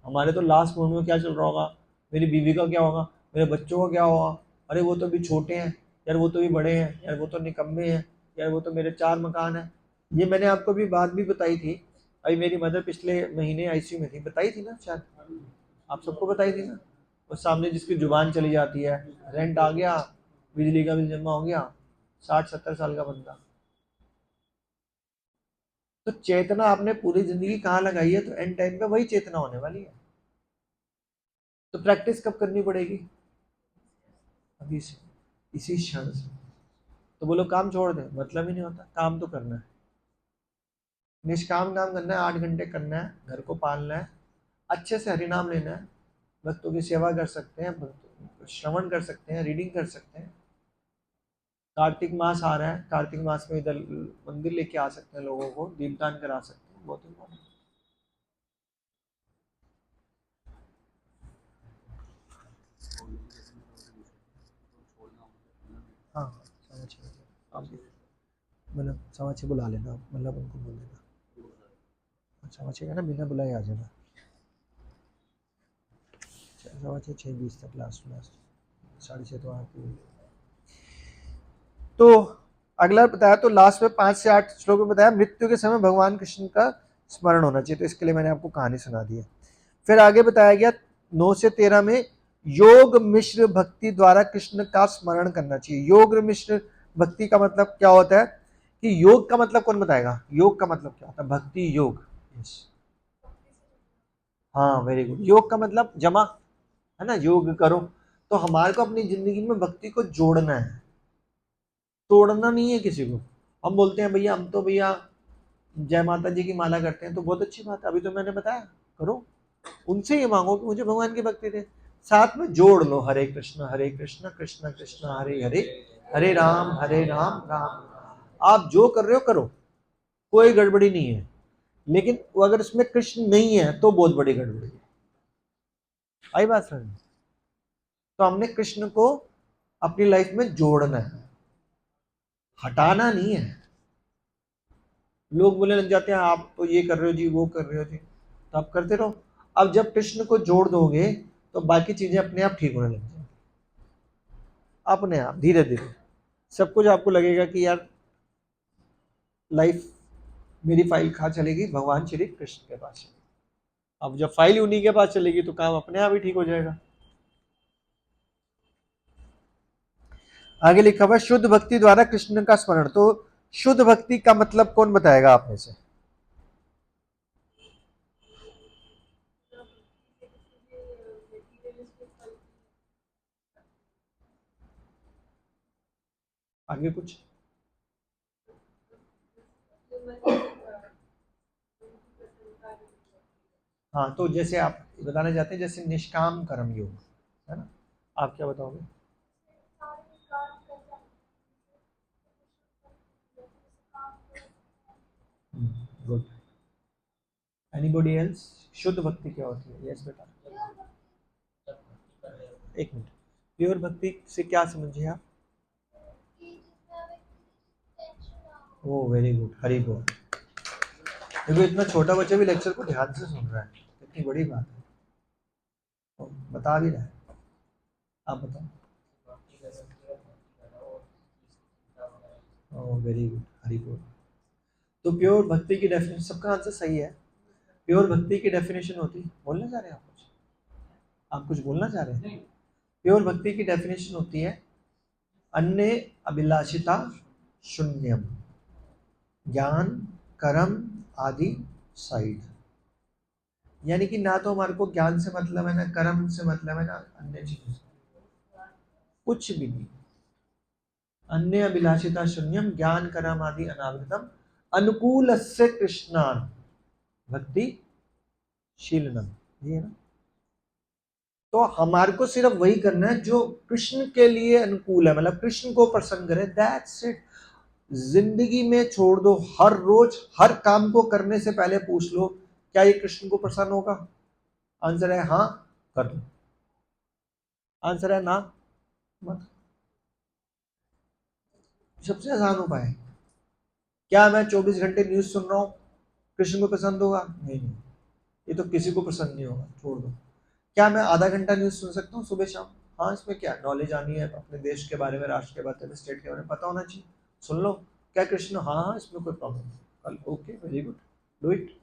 हमारे तो लास्ट मोमेंट में क्या चल रहा होगा, मेरी बीवी का क्या होगा, मेरे बच्चों का क्या होगा, अरे वो तो अभी छोटे हैं यार, वो तो भी बड़े हैं यार, वो तो निकम्मे हैं यार, वो तो मेरे 4 मकान हैं। ये मैंने आपको भी बात भी बताई थी, अभी मेरी मदर पिछले महीने आईसीयू में थी, बताई थी ना शायद, आप सबको बताई थी ना। और सामने जिसकी जुबान चली जाती है, रेंट आ गया, बिजली का बिल जमा हो गया, 60-70 साल का बंदा। तो चेतना आपने पूरी जिंदगी कहाँ लगाई है, तो एंड टाइम पे वही चेतना होने वाली है। तो प्रैक्टिस कब करनी पड़ेगी, अभी से, इसी क्षण से। तो बोलो काम छोड़ दे, मतलब ही नहीं होता, काम तो करना है, निष्काम काम करना है, 8 घंटे करना है, घर को पालना है, अच्छे से हरिनाम लेना है, भक्तों की सेवा कर सकते हैं, श्रवण कर सकते हैं, रीडिंग कर सकते हैं। कार्तिक मास आ रहा है, कार्तिक मास में इधर मंदिर लेके आ सकते हैं, लोगों को दीपदान करा सकते हैं, बहुत इंपॉर्टेंट। हाँ हाँ, 6:15 आप मतलब 6:15 बुला लेना, मतलब उनको बोल देना 6:15 का ना, बिना बुलाए आ जाना, 6:15 6:20 तक लास्ट लास्ट, 6:30 तो आपकी। तो अगला बताया, तो लास्ट में 5 से 8 श्लोक में बताया मृत्यु के समय भगवान कृष्ण का स्मरण होना चाहिए, तो इसके लिए मैंने आपको कहानी सुना दी है। फिर आगे बताया गया 9 से 13 में योग मिश्र भक्ति द्वारा कृष्ण का स्मरण करना चाहिए। योग मिश्र भक्ति का मतलब क्या होता है, कि योग का मतलब कौन बताएगा, योग का मतलब क्या होता है, भक्ति योग। yes. हाँ वेरी गुड, योग का मतलब जमा, है ना, योग करो। तो हमारे को अपनी जिंदगी में भक्ति को जोड़ना है, तोड़ना नहीं है किसी को। हम बोलते हैं भैया, हम तो भैया जय माता जी की माला करते हैं, तो बहुत अच्छी बात है, अभी तो मैंने बताया करो, उनसे ये मांगो कि मुझे भगवान की भक्ति दे, साथ में जोड़ लो हरे कृष्ण कृष्ण कृष्ण हरे हरे, हरे राम राम राम। आप जो कर रहे हो करो, कोई गड़बड़ी नहीं है, लेकिन वो अगर उसमें कृष्ण नहीं है तो बहुत बड़ी गड़बड़ी है। आई बात समझ? तो हमने कृष्ण को अपनी लाइफ में जोड़ना है, हटाना नहीं है। लोग बोलने लग जाते हैं आप तो ये कर रहे हो जी, वो कर रहे हो जी, तो आप करते रहो। अब जब कृष्ण को जोड़ दोगे तो बाकी चीजें अपने आप ठीक होने लग जाएंगी। अपने आप धीरे धीरे सब कुछ आपको लगेगा कि यार लाइफ मेरी फाइल कहाँ चलेगी, भगवान श्री कृष्ण के पास चलेगी। अब जब फाइल उन्हीं के पास चलेगी तो काम अपने आप ही ठीक हो जाएगा। आगे लिखा हुआ है शुद्ध भक्ति द्वारा कृष्ण का स्मरण। तो शुद्ध भक्ति का मतलब कौन बताएगा आप में से? आगे कुछ? हाँ, तो जैसे आप बताना चाहते हैं जैसे निष्काम कर्म योग, है ना? आप क्या बताओगे? गुड। Anybody else? शुद्ध भक्ति क्या होती है? यस बेटा। एक मिनट, प्योर भक्ति से क्या समझे आप? ओ वेरी गुड, हरी बोल। देखो इतना छोटा बच्चा भी लेक्चर को ध्यान से सुन रहा है, कितनी बड़ी बात है। तो बता भी रहा है, आप बताओ। ओह वेरी गुड, हरी बोल। तो प्योर भक्ति की डेफिनेशन, सबका आंसर सही है। प्योर भक्ति की डेफिनेशन होती है, बोलना चाह रहे हैं आप कुछ? आप कुछ बोलना चाह रहे हैं? प्योर भक्ति की डेफिनेशन होती है अन्य अभिलाषिता शून्यम, ज्ञान कर्म आदि साइड। यानी कि ना तो हमारे को ज्ञान से मतलब है, ना कर्म से मतलब है, ना अन्य चीजों से, कुछ भी नहीं। अन्य अभिलाषिता शून्यम ज्ञान कर्म आदि अनावृतम अनुकूल से कृष्णान भक्ति शीलनम, ये है ना। तो हमारे को सिर्फ वही करना है जो कृष्ण के लिए अनुकूल है, मतलब कृष्ण को प्रसन्न करे, दैट्स इट। जिंदगी में छोड़ दो, हर रोज हर काम को करने से पहले पूछ लो क्या ये कृष्ण को प्रसन्न होगा? आंसर है हाँ, कर दो। आंसर है ना, मत। सबसे आसान उपाय है। क्या मैं 24 घंटे न्यूज सुन रहा हूँ कृष्ण को पसंद होगा? नहीं नहीं, ये तो किसी को पसंद नहीं होगा, छोड़ दो। क्या मैं आधा घंटा न्यूज सुन सकता हूँ सुबह शाम? हाँ, इसमें क्या नॉलेज आनी है, अपने देश के बारे में, राष्ट्र के बारे में, स्टेट के बारे में पता होना चाहिए, सुन लो। क्या कृष्ण? हाँ हाँ, इसमें कोई प्रॉब्लम नहीं, कल okay very good, do it.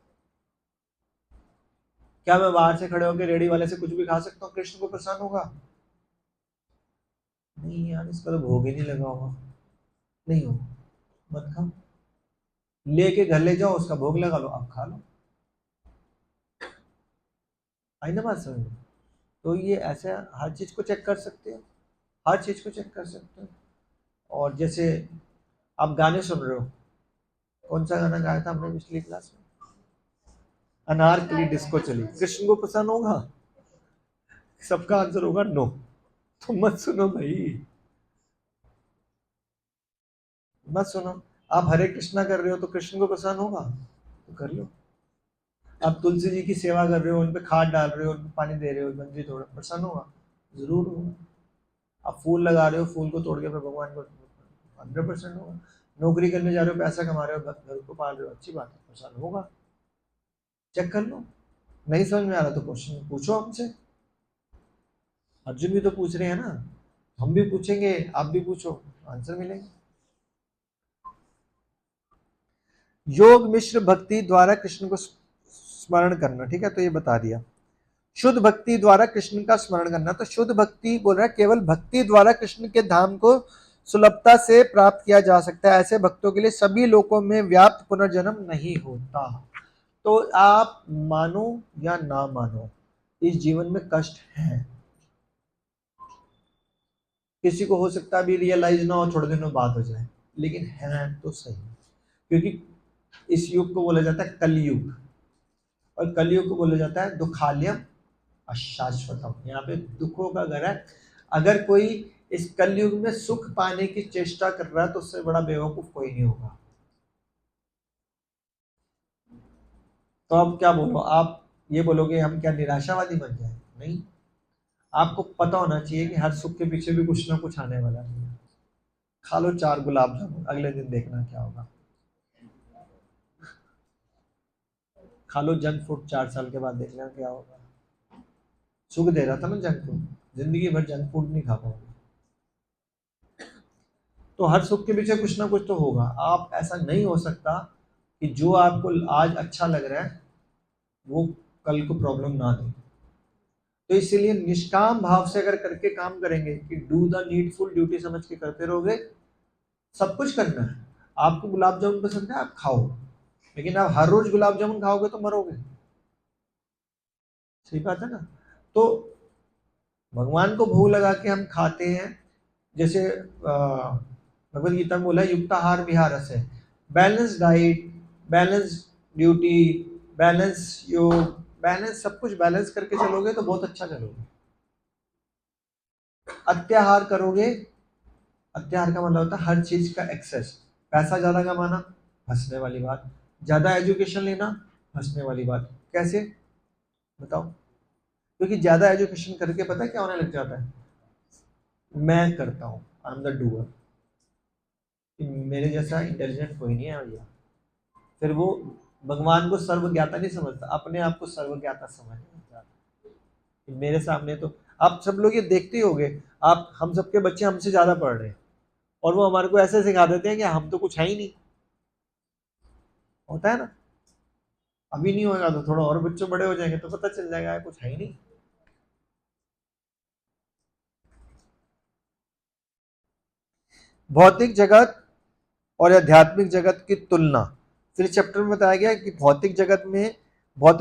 क्या मैं बाहर से खड़े होकर रेडी वाले से कुछ भी खा सकता हूँ, कृष्ण को प्रसन्न होगा? नहीं यार, इसका तो भोग ही नहीं लगा होगा, नहीं हो, मत खाओ। लेके घर ले जाओ, उसका भोग लगा लो, आप खा लो। आई ना बात समझ में? तो ये ऐसे हर चीज को चेक कर सकते हो, हर चीज को चेक कर सकते हो। और जैसे आप गाने सुन रहे हो, कौन सा गाना गाया था हमने पिछली क्लास में? अनारकली डिस्को चली, कृष्ण को पसंद होगा? सबका आंसर होगा नो। तो मत सुनो भाई, मत सुनो। आप हरे कृष्णा कर रहे हो तो कृष्ण को पसंद होगा? तो कर लो। आप तुलसी जी की सेवा कर रहे हो, उन पे खाद डाल रहे हो, उन पे पानी दे रहे हो, मंदिर थोड़ा प्रसन्न होगा? जरूर होगा। आप फूल लगा रहे हो, फूल को तोड़ के फिर भगवान को 100% होगा। नौकरी करने जा रहे हो, पैसा कमा रहे हो, घर को पाल रहे हो, अच्छी बात है, प्रसन्न होगा। चेक कर लो। नहीं समझ में आ रहा तो क्वेश्चन पूछो हमसे। अर्जुन भी तो पूछ रहे हैं ना, हम भी पूछेंगे, आप भी पूछो, आंसर मिलेंगे। योग मिश्र भक्ति द्वारा कृष्ण को स्मरण करना, ठीक है, तो ये बता दिया। शुद्ध भक्ति द्वारा कृष्ण का स्मरण करना, तो शुद्ध भक्ति बोल रहा है केवल भक्ति द्वारा कृष्ण के धाम को सुलभता से प्राप्त किया जा सकता है। ऐसे भक्तों के लिए सभी लोकों में व्याप्त पुनर्जन्म नहीं होता। तो आप मानो या ना मानो, इस जीवन में कष्ट है। किसी को हो सकता है अभी रियलाइज ना हो, थोड़े दिनों बाद हो जाए, लेकिन है तो सही। क्योंकि इस युग को बोला जाता है कलयुग, और कलयुग को बोला जाता है दुखालयम अशाश्वतम। यहाँ पे दुखों का घर है। अगर कोई इस कलयुग में सुख पाने की चेष्टा कर रहा है तो उससे बड़ा बेवकूफ कोई नहीं होगा। तो अब क्या बोलो, आप ये बोलोगे हम क्या निराशावादी बन जाए? नहीं, आपको पता होना चाहिए कि हर सुख के पीछे भी कुछ ना कुछ आने वाला है। खा लो 4 गुलाब जामुन, अगले दिन देखना क्या होगा। खा लो जंक फूड, 4 साल के बाद देखना क्या होगा। सुख दे रहा था ना जंक फूड, जिंदगी भर जंक फूड नहीं खा पाओगे। तो हर सुख के पीछे कुछ ना कुछ तो होगा। आप ऐसा नहीं हो सकता कि जो आपको आज अच्छा लग रहा है वो कल को प्रॉब्लम ना दे। तो इसीलिए निष्काम भाव से अगर करके काम करेंगे कि डू द नीडफुल ड्यूटी समझ के करते रहोगे, सब कुछ करना है। आपको गुलाब जामुन पसंद है, आप खाओ, लेकिन आप हर रोज गुलाब जामुन खाओगे तो मरोगे। सही बात है ना। तो भगवान को भोग लगा के हम खाते हैं। जैसे भगवद गीता में बोला युक्ताहार विहार से, balance diet, balance duty, balance योग, बैलेंस सब कुछ बैलेंस करके चलोगे तो बहुत अच्छा चलोगे। अत्याहार करोगे, अत्याहार का मतलब होता है हर चीज का एक्सेस। पैसा ज्यादा कमाना, हंसने वाली बात। ज्यादा एजुकेशन लेना, हंसने वाली बात। कैसे बताओ? क्योंकि ज्यादा एजुकेशन करके पता है क्या होने लग जाता है? मैं करता हूँ, आई एम द डूअर, मेरे जैसा इंटेलिजेंट कोई नहीं है भैया। फिर वो भगवान को सर्वज्ञाता नहीं समझता, अपने आप को सर्वज्ञाता समझ जाता। मेरे सामने तो आप सब लोग ये देखते ही होंगे, आप हम सबके बच्चे हमसे ज्यादा पढ़ रहे हैं और वो हमारे को ऐसे सिखा देते हैं कि हम तो कुछ है ही नहीं। होता है ना। अभी नहीं होगा तो थोड़ा और बच्चे बड़े हो जाएंगे तो पता चल जाएगा कुछ है ही नहीं। भौतिक जगत और आध्यात्मिक जगत की तुलना फिर चैप्टर में बताया गया कि भौतिक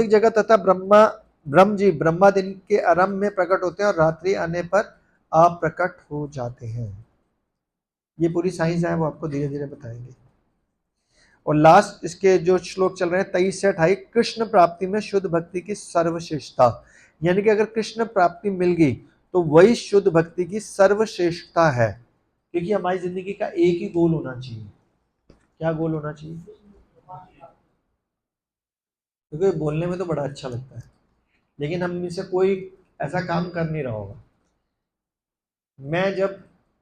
जगत तथा ब्रह्मा दिन के आरंभ में प्रकट होते हैं और रात्रि आने पर अप्रकट हो जाते हैं। ये पूरी साइंस है, वो आपको धीरे धीरे बताएंगे। और लास्ट इसके जो श्लोक चल रहे हैं 23 से 28, कृष्ण प्राप्ति में शुद्ध भक्ति की सर्वश्रेष्ठता, यानी कि अगर कृष्ण प्राप्ति मिल गई तो वही शुद्ध भक्ति की सर्वश्रेष्ठता है। क्योंकि हमारी जिंदगी का एक ही गोल होना चाहिए। क्या गोल होना चाहिए? क्योंकि बोलने में तो बड़ा अच्छा लगता है, लेकिन हम में से कोई ऐसा काम कर नहीं रहा होगा। मैं जब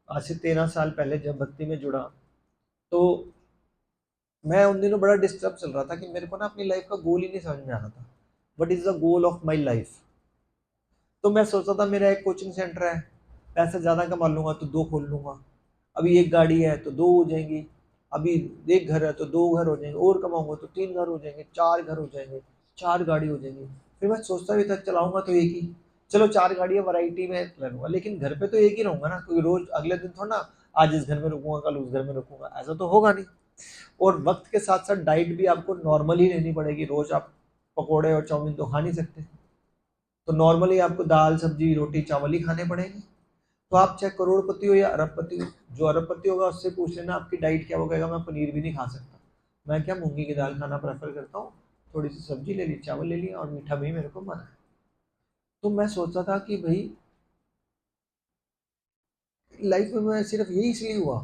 आज से 13 साल पहले जब भक्ति में जुड़ा, तो मैं उन दिनों बड़ा डिस्टर्ब चल रहा था कि मेरे को ना अपनी लाइफ का गोल ही नहीं समझ में आ रहा था। What is the goal of my life? तो मैं सोचता था मेरा एक कोचिंग सेंटर है, पैसा ज़्यादा कमा लूंगा तो 2 खोल लूंगा। अभी एक गाड़ी है तो 2 हो जाएंगी। अभी एक घर है तो 2 घर हो जाएंगे, और कमाऊंगा तो 3 घर हो जाएंगे, 4 घर हो जाएंगे, 4 गाड़ी हो जाएंगी। फिर मैं सोचता भी था चलाऊंगा तो एक ही, चलो 4 गाड़ियाँ वैरायटी में लूंगा, लेकिन घर पे तो एक ही रहूंगा ना, क्योंकि रोज अगले दिन थोड़ा ना आज इस घर में रुकूंगा कल उस घर में रुकूंगा, ऐसा तो होगा नहीं। और वक्त के साथ साथ डाइट भी आपको नॉर्मल ही लेनी पड़ेगी। रोज आप पकोड़े और चाउमीन तो खा नहीं सकते, तो नॉर्मली आपको दाल सब्जी रोटी चावल ही खाने पड़ेंगे। तो आप चाहे करोड़पति हो या अरबपति हो, जो अरबपति होगा उससे पूछ लेना आपकी डाइट क्या, वो कहेगा मैं पनीर भी नहीं खा सकता, मैं क्या मूंगी की दाल खाना प्रेफर करता हूँ, थोड़ी सी सब्जी ले ली, चावल ले लिया और मीठा भी मेरे को मना है। तो मैं सोचता था कि भाई लाइफ में मैं सिर्फ यही इसलिए हुआ।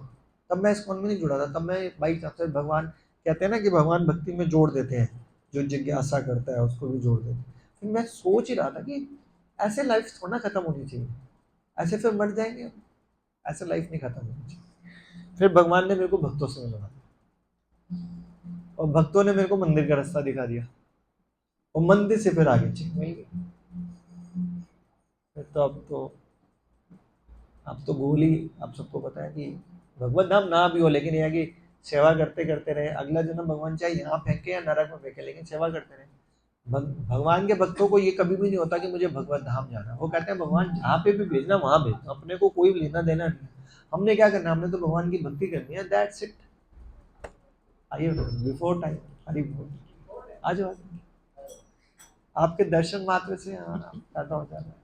तब मैं इस कौन में नहीं जुड़ा था, तब मैं बाई चांस भगवान कहते हैं ना कि भगवान भक्ति में जोड़ देते हैं, जो जिज्ञासा करता है उसको भी जोड़ देते हैं। फिर मैं सोच ही रहा था कि ऐसे लाइफ थोड़ा ना खत्म होनी चाहिए, ऐसे फिर मर जाएंगे, ऐसे लाइफ नहीं खत्म होनी चाहिए। फिर भगवान ने मेरे को भक्तों से मिलवा दिया और भक्तों ने मेरे को मंदिर का रास्ता दिखा दिया और मंदिर से फिर आगे चल मिल गई। फिर तो अब तो गोल ही आप सबको पता है कि भगवत धाम ना भी हो, लेकिन यह है कि सेवा करते करते रहे, अगला जन्म भगवान चाहे यहाँ फेंके या नरक में फेंके, लेकिन सेवा करते रहे। भगवान के भक्तों को ये कभी भी नहीं होता कि मुझे भगवत धाम जाना, वो कहते हैं भगवान जहाँ पे भी भेजना वहां भेजना, अपने को कोई लेना देना नहीं। हमने क्या करना, हमने तो भगवान की भक्ति करनी है, दैट्स इट। आइए बिफोर टाइम, हरी बोल, आ जाओ। आपके दर्शन मात्र से पैदा हो जाता है।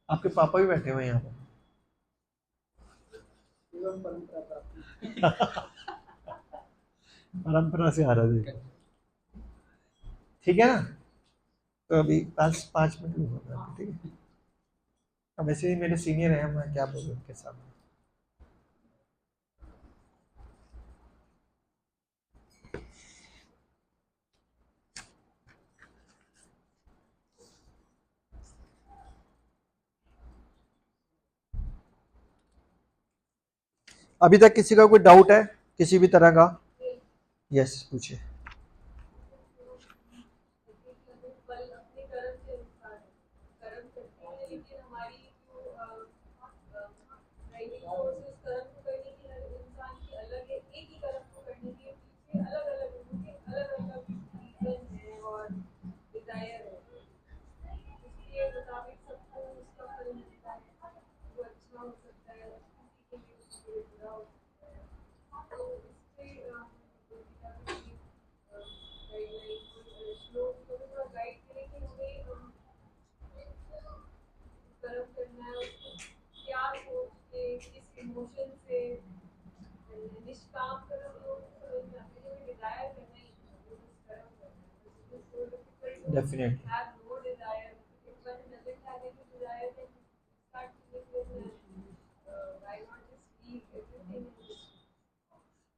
आपके पापा भी बैठे हुए हैं यहाँ पर। परंपरा से आ रहा है, ठीक है ना। तो अभी 5 मिनट लूंगा, ठीक है। अब वैसे ही मेरे सीनियर हैं, मैं क्या बोलूँ उनके सामने। अभी तक किसी का कोई डाउट है किसी भी तरह का? यस पूछिए। डेफिनेटली।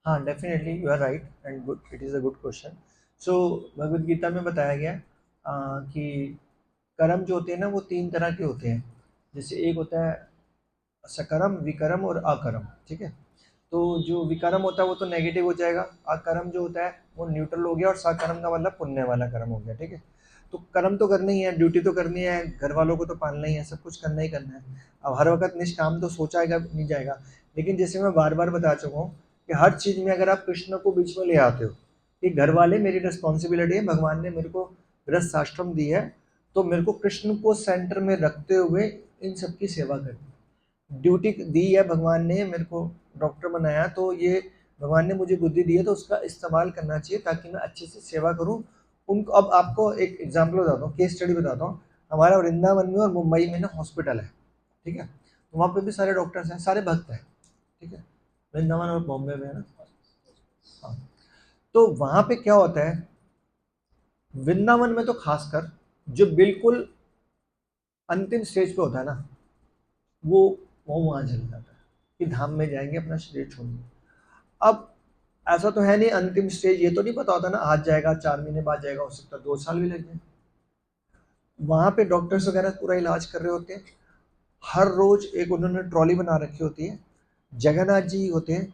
हाँ, definitely you are right and good, it is a good question. So Bhagavad Gita में बताया गया है कि कर्म जो होते हैं ना वो तीन तरह के होते हैं। जैसे एक होता है सकर्म, विकर्म और अकर्म, ठीक है। तो जो विकर्म होता है वो तो नेगेटिव हो जाएगा, अकर्म जो होता है वो न्यूट्रल हो गया, और सकर्म का मतलब पुण्य वाला कर्म हो गया, ठीक है। तो कर्म तो करना ही है, ड्यूटी तो करनी है, घर वालों को तो पालना ही है, सब कुछ करना ही करना है। अब हर वक्त निष्काम तो सोचाएगा नहीं जाएगा। लेकिन जैसे मैं बार बार बता चुका हूँ कि हर चीज़ में अगर आप कृष्ण को बीच में ले आते हो कि घर वाले मेरी रिस्पॉन्सिबिलिटी है, भगवान ने मेरे को गृहस्थ आश्रम दी है, तो मेरे को कृष्ण को सेंटर में रखते हुए इन सबकी सेवा करनी, ड्यूटी दी है भगवान ने मेरे को, डॉक्टर बनाया तो ये भगवान ने मुझे बुद्धि दी है, तो उसका इस्तेमाल करना चाहिए ताकि मैं अच्छे से सेवा करूं उनको। अब आपको एक एग्जांपल बताता हूँ, केस स्टडी बताता हूँ। हमारा वृंदावन में और मुंबई में ना हॉस्पिटल है, ठीक है। तो वहाँ पे भी सारे डॉक्टर्स हैं, सारे भक्त हैं, ठीक है। वृंदावन और बॉम्बे में है ना। हाँ, तो वहाँ पे क्या होता है, वृंदावन में तो खासकर जो बिल्कुल अंतिम स्टेज पे होता है ना, वो वहाँ चल जाता है कि धाम में जाएंगे, अपना शरीर छोड़ेंगे। अब ऐसा तो है नहीं, अंतिम स्टेज ये तो नहीं पता होता ना, आज जाएगा 4 महीने बाद जाएगा, हो सकता है 2 साल भी लग जाए। वहाँ पे डॉक्टर्स वगैरह पूरा इलाज कर रहे होते हैं। हर रोज एक उन्होंने ट्रॉली बना रखी होती है, जगन्नाथ जी होते हैं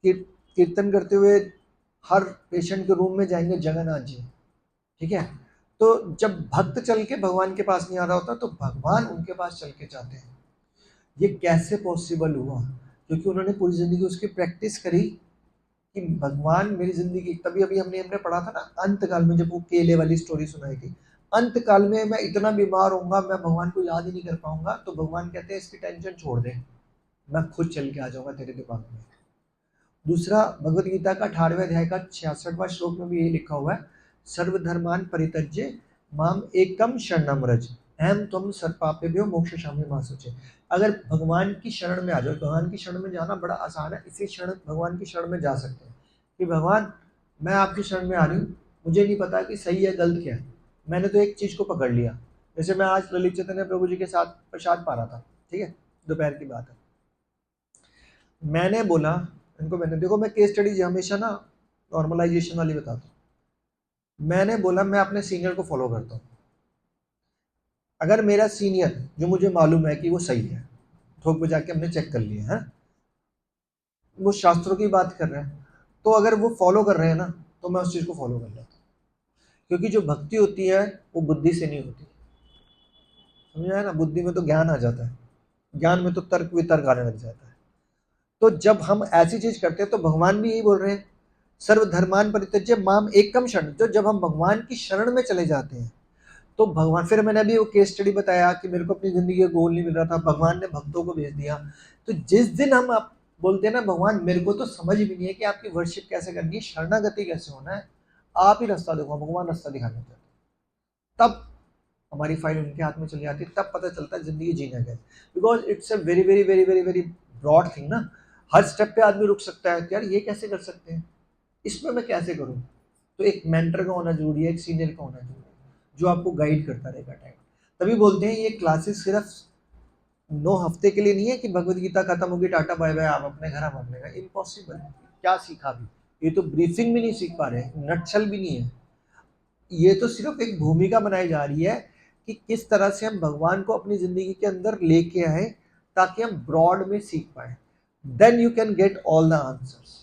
कीर्तन करते हुए हर पेशेंट के रूम में जाएंगे जगन्नाथ जी, ठीक है। तो जब भक्त चल के भगवान के पास नहीं आ रहा होता तो भगवान उनके पास चल के जाते हैं। ये कैसे पॉसिबल हुआ? क्योंकि उन्होंने पूरी जिंदगी उसकी प्रैक्टिस करी कि भगवान मेरी जिंदगी, तभी अभी हमने हमने पढ़ा था ना अंत काल में, जब वो केले वाली स्टोरी सुनाई थी, अंत काल में मैं इतना बीमार होऊंगा, मैं भगवान को याद ही नहीं कर पाऊंगा, तो भगवान कहते हैं इसकी टेंशन छोड़ दे, मैं खुद चल के आ जाऊंगा तेरे दिमाग में। दूसरा, भगवत गीता का 18वें अध्याय का 66वां श्लोक में भी यही लिखा हुआ है, सर्वधर्मान परित्यज्य माम एकम शरणम रज अहम तुम सर्वपापेभ्यो मोक्षयिष्यामि मा शुचे। अगर भगवान की शरण में आ जाओ, भगवान की शरण में जाना बड़ा आसान है, इसी क्षण भगवान की शरण में जा सकते हैं कि भगवान मैं आपकी शरण में आ रही हूँ, मुझे नहीं पता कि सही है गलत क्या है, मैंने तो एक चीज़ को पकड़ लिया। जैसे मैं आज ललित चैतन्य प्रभु जी के साथ प्रसाद पा रहा था, ठीक है, दोपहर की बात है। मैंने बोला इनको, मैंने देखो मैं केस स्टडी हमेशा ना नॉर्मलाइजेशन वाली बताता हूँ। मैंने बोला मैं अपने सीनियर को फॉलो करता हूँ, अगर मेरा सीनियर जो मुझे मालूम है कि वो सही है, ठोक बजा के हमने चेक कर लिया है, वो शास्त्रों की बात कर रहे हैं, तो अगर वो फॉलो कर रहे हैं ना, तो मैं उस चीज़ को फॉलो कर लेता हूँ। क्योंकि जो भक्ति होती है वो बुद्धि से नहीं होती, समझ आया ना, बुद्धि में तो ज्ञान आ जाता है, ज्ञान में तो तर्क वितर्क आने लग जाता है। तो जब हम ऐसी चीज करते हैं तो भगवान भी यही बोल रहे हैं, सर्वधर्मान परित्यज्य माम एकम शरण, जो जब हम भगवान की शरण में चले जाते हैं तो भगवान, फिर मैंने अभी वो केस स्टडी बताया कि मेरे को अपनी जिंदगी का गोल नहीं मिल रहा था, भगवान ने भक्तों को भेज दिया। तो जिस दिन हम आप बोलते हैं ना भगवान मेरे को तो समझ भी नहीं है कि आपकी वर्शिप कैसे करनी है, शरणागति कैसे होना है, आप ही रास्ता देखो, भगवान रास्ता दिखाना चाहते हैं, तब हमारी फाइल उनके हाथ में चली जाती है, तब पता चलता है जिंदगी जीना क्या है। Because it's a very very very very very broad thing ना, हर स्टेप पे आदमी रुक सकता है, यार ये कैसे कर सकते हैं, इसमें मैं कैसे करूँ। तो एक मेंटर का होना जरूरी है, एक सीनियर का होना जरूरी है, जो आपको गाइड करता रहेगा टाइम। तभी बोलते हैं ये क्लासेस सिर्फ 9 हफ्ते के लिए नहीं है कि भगवत गीता खत्म होगी टाटा बाय बाय आप अपने घर, हम अपने घर, इम्पॉसिबल है। क्या सीखा भी, ये तो ब्रीफिंग भी नहीं सीख पा रहे हैं, नटशल भी नहीं है, ये तो सिर्फ एक भूमिका बनाई जा रही है कि किस तरह से हम भगवान को अपनी जिंदगी के अंदर लेके आए ताकि हम ब्रॉड में सीख पाए, then you can get all the answers.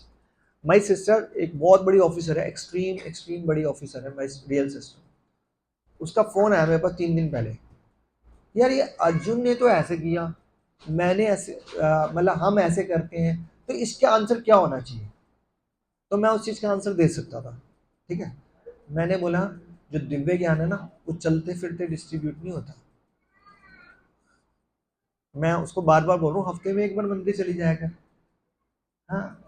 My sister एक बहुत बड़ी ऑफिसर है, एक्सट्रीम एक्सट्रीम बड़ी ऑफिसर है, माई रियल सिस्टर, उसका फोन आया मेरे पास 3 दिन पहले, यार ये अर्जुन ने तो ऐसे किया, मैंने ऐसे मतलब हम ऐसे करते हैं, तो इसका आंसर क्या होना चाहिए। तो मैं उस चीज़ का आंसर दे सकता था, ठीक है। मैंने बोला जो दिव्य ज्ञान है ना वो चलते फिरते डिस्ट्रीब्यूट नहीं होता, मैं उसको बार बार बोल रहा हूँ, हफ्ते में एक बार मंदिर चली जाया कर, हाँ,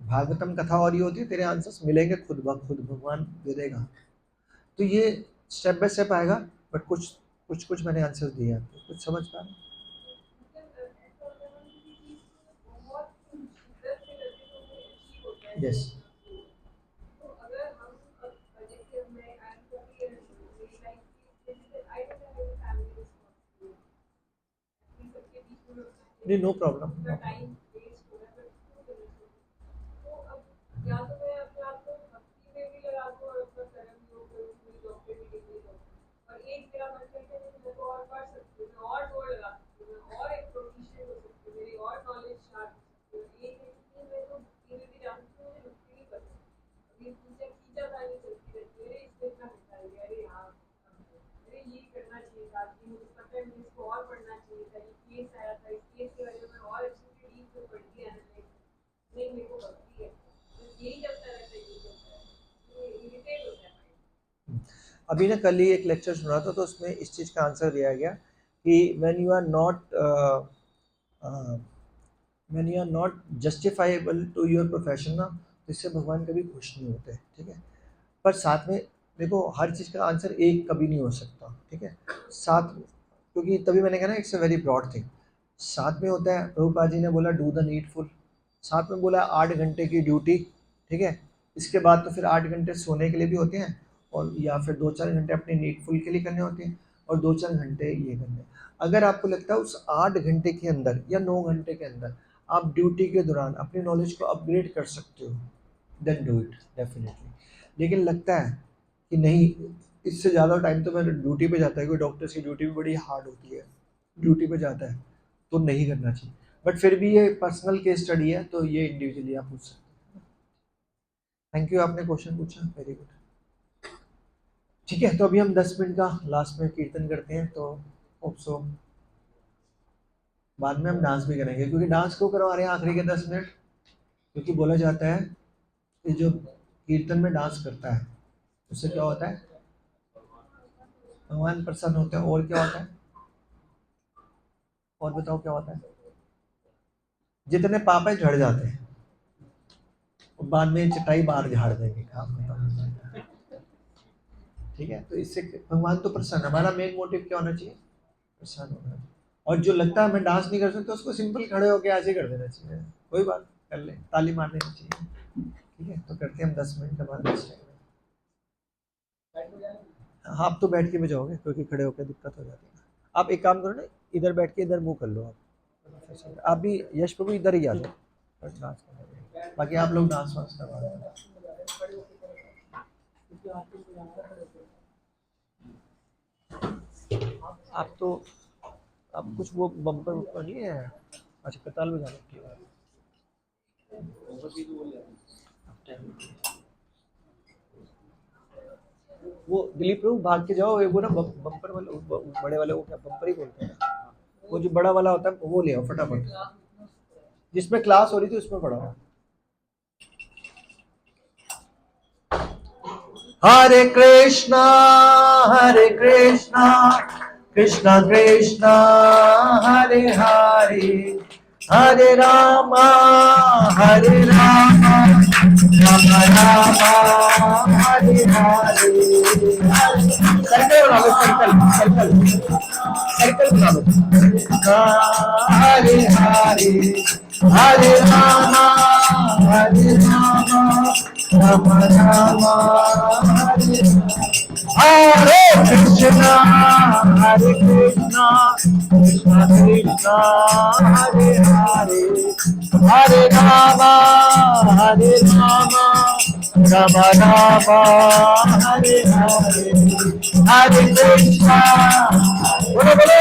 भागवतम कथा और ये होती है, तेरे आंसर्स मिलेंगे खुद ब खुद, भगवान दे देगा। तो ये स्टेप बाय स्टेप आएगा, बट कुछ मैंने आंसर्स दिए आपको, कुछ समझ पा रहे? यस। नहीं, नो प्रॉब्लम। अभी ना कल ही एक लेक्चर सुना था, तो उसमें इस चीज़ का आंसर दिया गया कि when you are not justifiable to your profession ना, तो इससे भगवान कभी खुश नहीं होते, ठीक है। पर साथ में देखो, हर चीज़ का आंसर एक कभी नहीं हो सकता, ठीक है। साथ में, क्योंकि तभी मैंने कहा ना, it's a very broad thing. साथ में होता है, प्रभुपाद जी ने बोला डू द नीडफुल, साथ में बोला 8 घंटे की ड्यूटी, ठीक है। इसके बाद तो फिर 8 घंटे सोने के लिए भी होते हैं, और या फिर 2-4 घंटे अपने नीडफुल के लिए करने होते हैं, और 2-4 घंटे ये करने। अगर आपको लगता है उस 8 घंटे के अंदर या 9 घंटे के अंदर आप ड्यूटी के दौरान अपनी नॉलेज को अपग्रेड कर सकते हो, देन डू इट डेफिनेटली। लेकिन लगता है कि नहीं, इससे ज़्यादा टाइम तो मैं ड्यूटी पे जाता है, कोई डॉक्टर्स की ड्यूटी भी बड़ी हार्ड होती है, ड्यूटी पे जाता है, तो नहीं करना चाहिए। बट फिर भी ये पर्सनल केस स्टडी है, तो ये इंडिविजुअली आप पूछ सकते हैं। थैंक यू, आपने क्वेश्चन पूछा, वेरी गुड। ठीक है, तो अभी हम 10 मिनट का लास्ट में कीर्तन करते हैं, तो होप सो बाद में हम डांस भी करेंगे, क्योंकि डांस को करवा रहे हैं आखिरी के 10 मिनट, क्योंकि बोला जाता है कि जो कीर्तन में डांस करता है उससे क्या होता है, भगवान प्रसन्न होते हैं। और क्या होता है, और बताओ क्या होता है? जितने पाप है झड़ जाते हैं, और बाद में चटाई बाहर झाड़ देंगे, काम खत्म। ठीक है, तो इससे भगवान तो प्रसन्न, हमारा मेन मोटिव क्या होना चाहिए, प्रसन्न होना चाहिए। और जो लगता है मैं डांस नहीं कर सकता, उसको सिंपल खड़े होकर ऐसे कर देना चाहिए, कोई बात, कर ले, ताली मार देनी चाहिए। ठीक है, तो करते हैं हम 10 मिनट हमारा नेक्स्ट टाइम। हाँ, आप तो बैठ के भी जाओगे, क्योंकि खड़े होकर दिक्कत हो जाती है। आप एक काम करो ना, इधर बैठ के इधर मुंह कर लो आप भी यश प्रभु इधर ही आ जाओ, डांस करने, बाकी आप लोग डांस वांस करवा दो। आप तो, आप कुछ वो बम्पर वम्पर नहीं है? अच्छा, कताल बजाने की बात। वो दिलीप प्रभु भाग के जाओ, वो ना बम्पर वाले, बड़े वाले, वो क्या बम्पर ही बोलते हैं, वो जो बड़ा वाला होता है वो ले आओ फटाफट, जिसमें क्लास हो रही थी उसमें पढ़ाओ। हरे कृष्णा कृष्णा कृष्णा हरे हरे, हरे रामा राम राम हरे हरे। सर्कल बना लो, सर्कल बना लो। हरे हरे, हरे राम राम राम हरे कृष्णा कृष्णा कृष्णा हरे हरे, हरे राम राम राम हरे हरे, हरे कृष्णा, बोलो बोलो,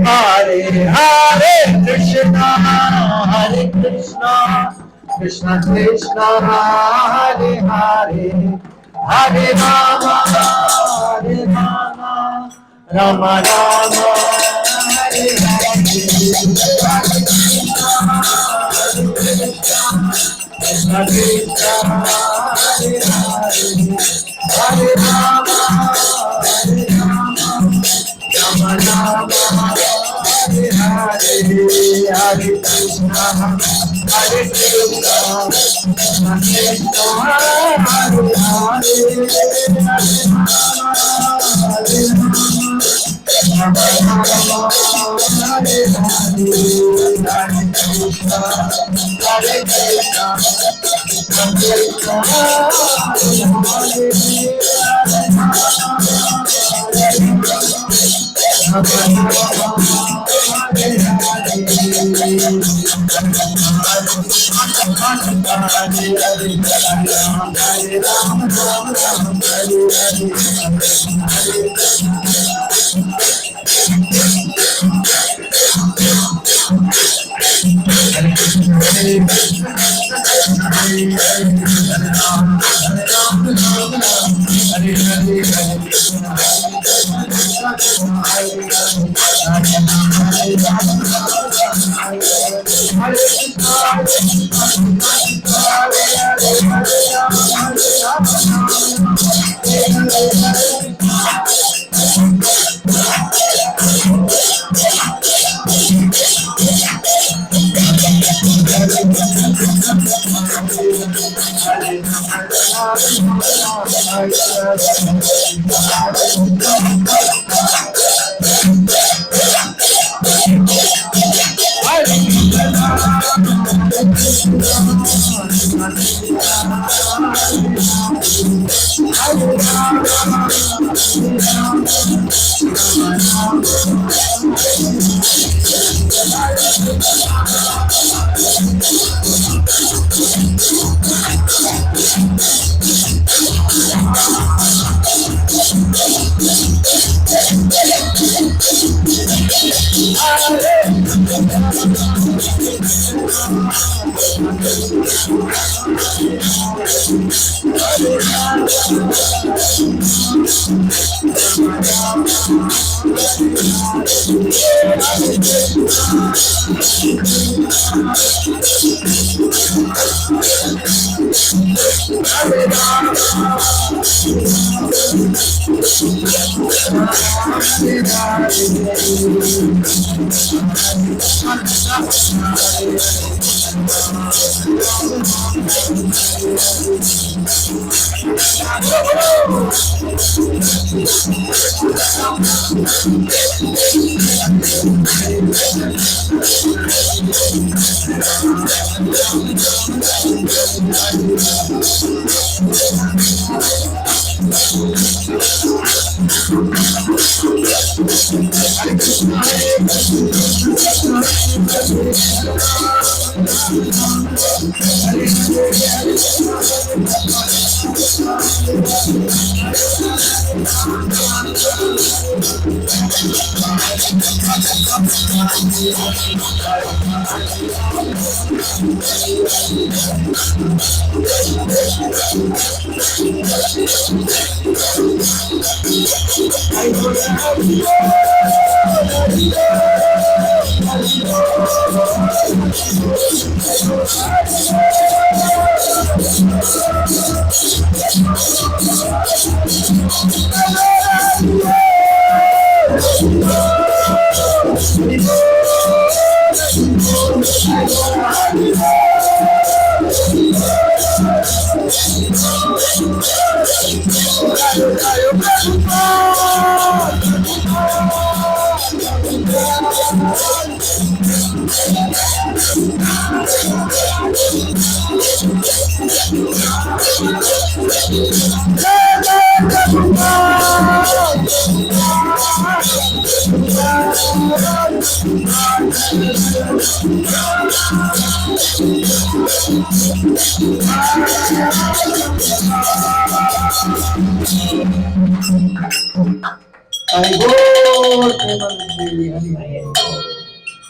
हरे हरे कृष्णा कृष्णा कृष्णा हरे हरे, हरे राम राम राम हरे हरे, कृष्णा कृष्णा हरे हरे, हरे राम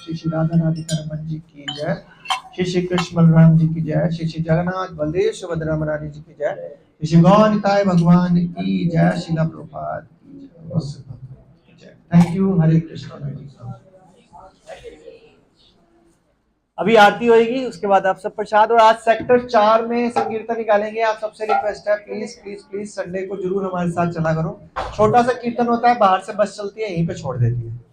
श्री श्री राधा राधिका रमन जी की जय, श्री श्री कृष्ण बलराम जी की जय, श्री श्री जगन्नाथ बलदेव सुभद्रा महारानी जी की जय, श्री श्री गौर भगवान की जय, श्रीला प्रभुपाद की जय। Thank you. हरे कृष्ण। अभी आरती होगी, उसके बाद आप सब प्रसाद, और आज सेक्टर 4 में संकीर्तन निकालेंगे। आप सबसे रिक्वेस्ट है, प्लीज प्लीज प्लीज संडे को जरूर हमारे साथ चला करो। छोटा सा कीर्तन होता है, बाहर से बस चलती है, यहीं पे छोड़ देती है।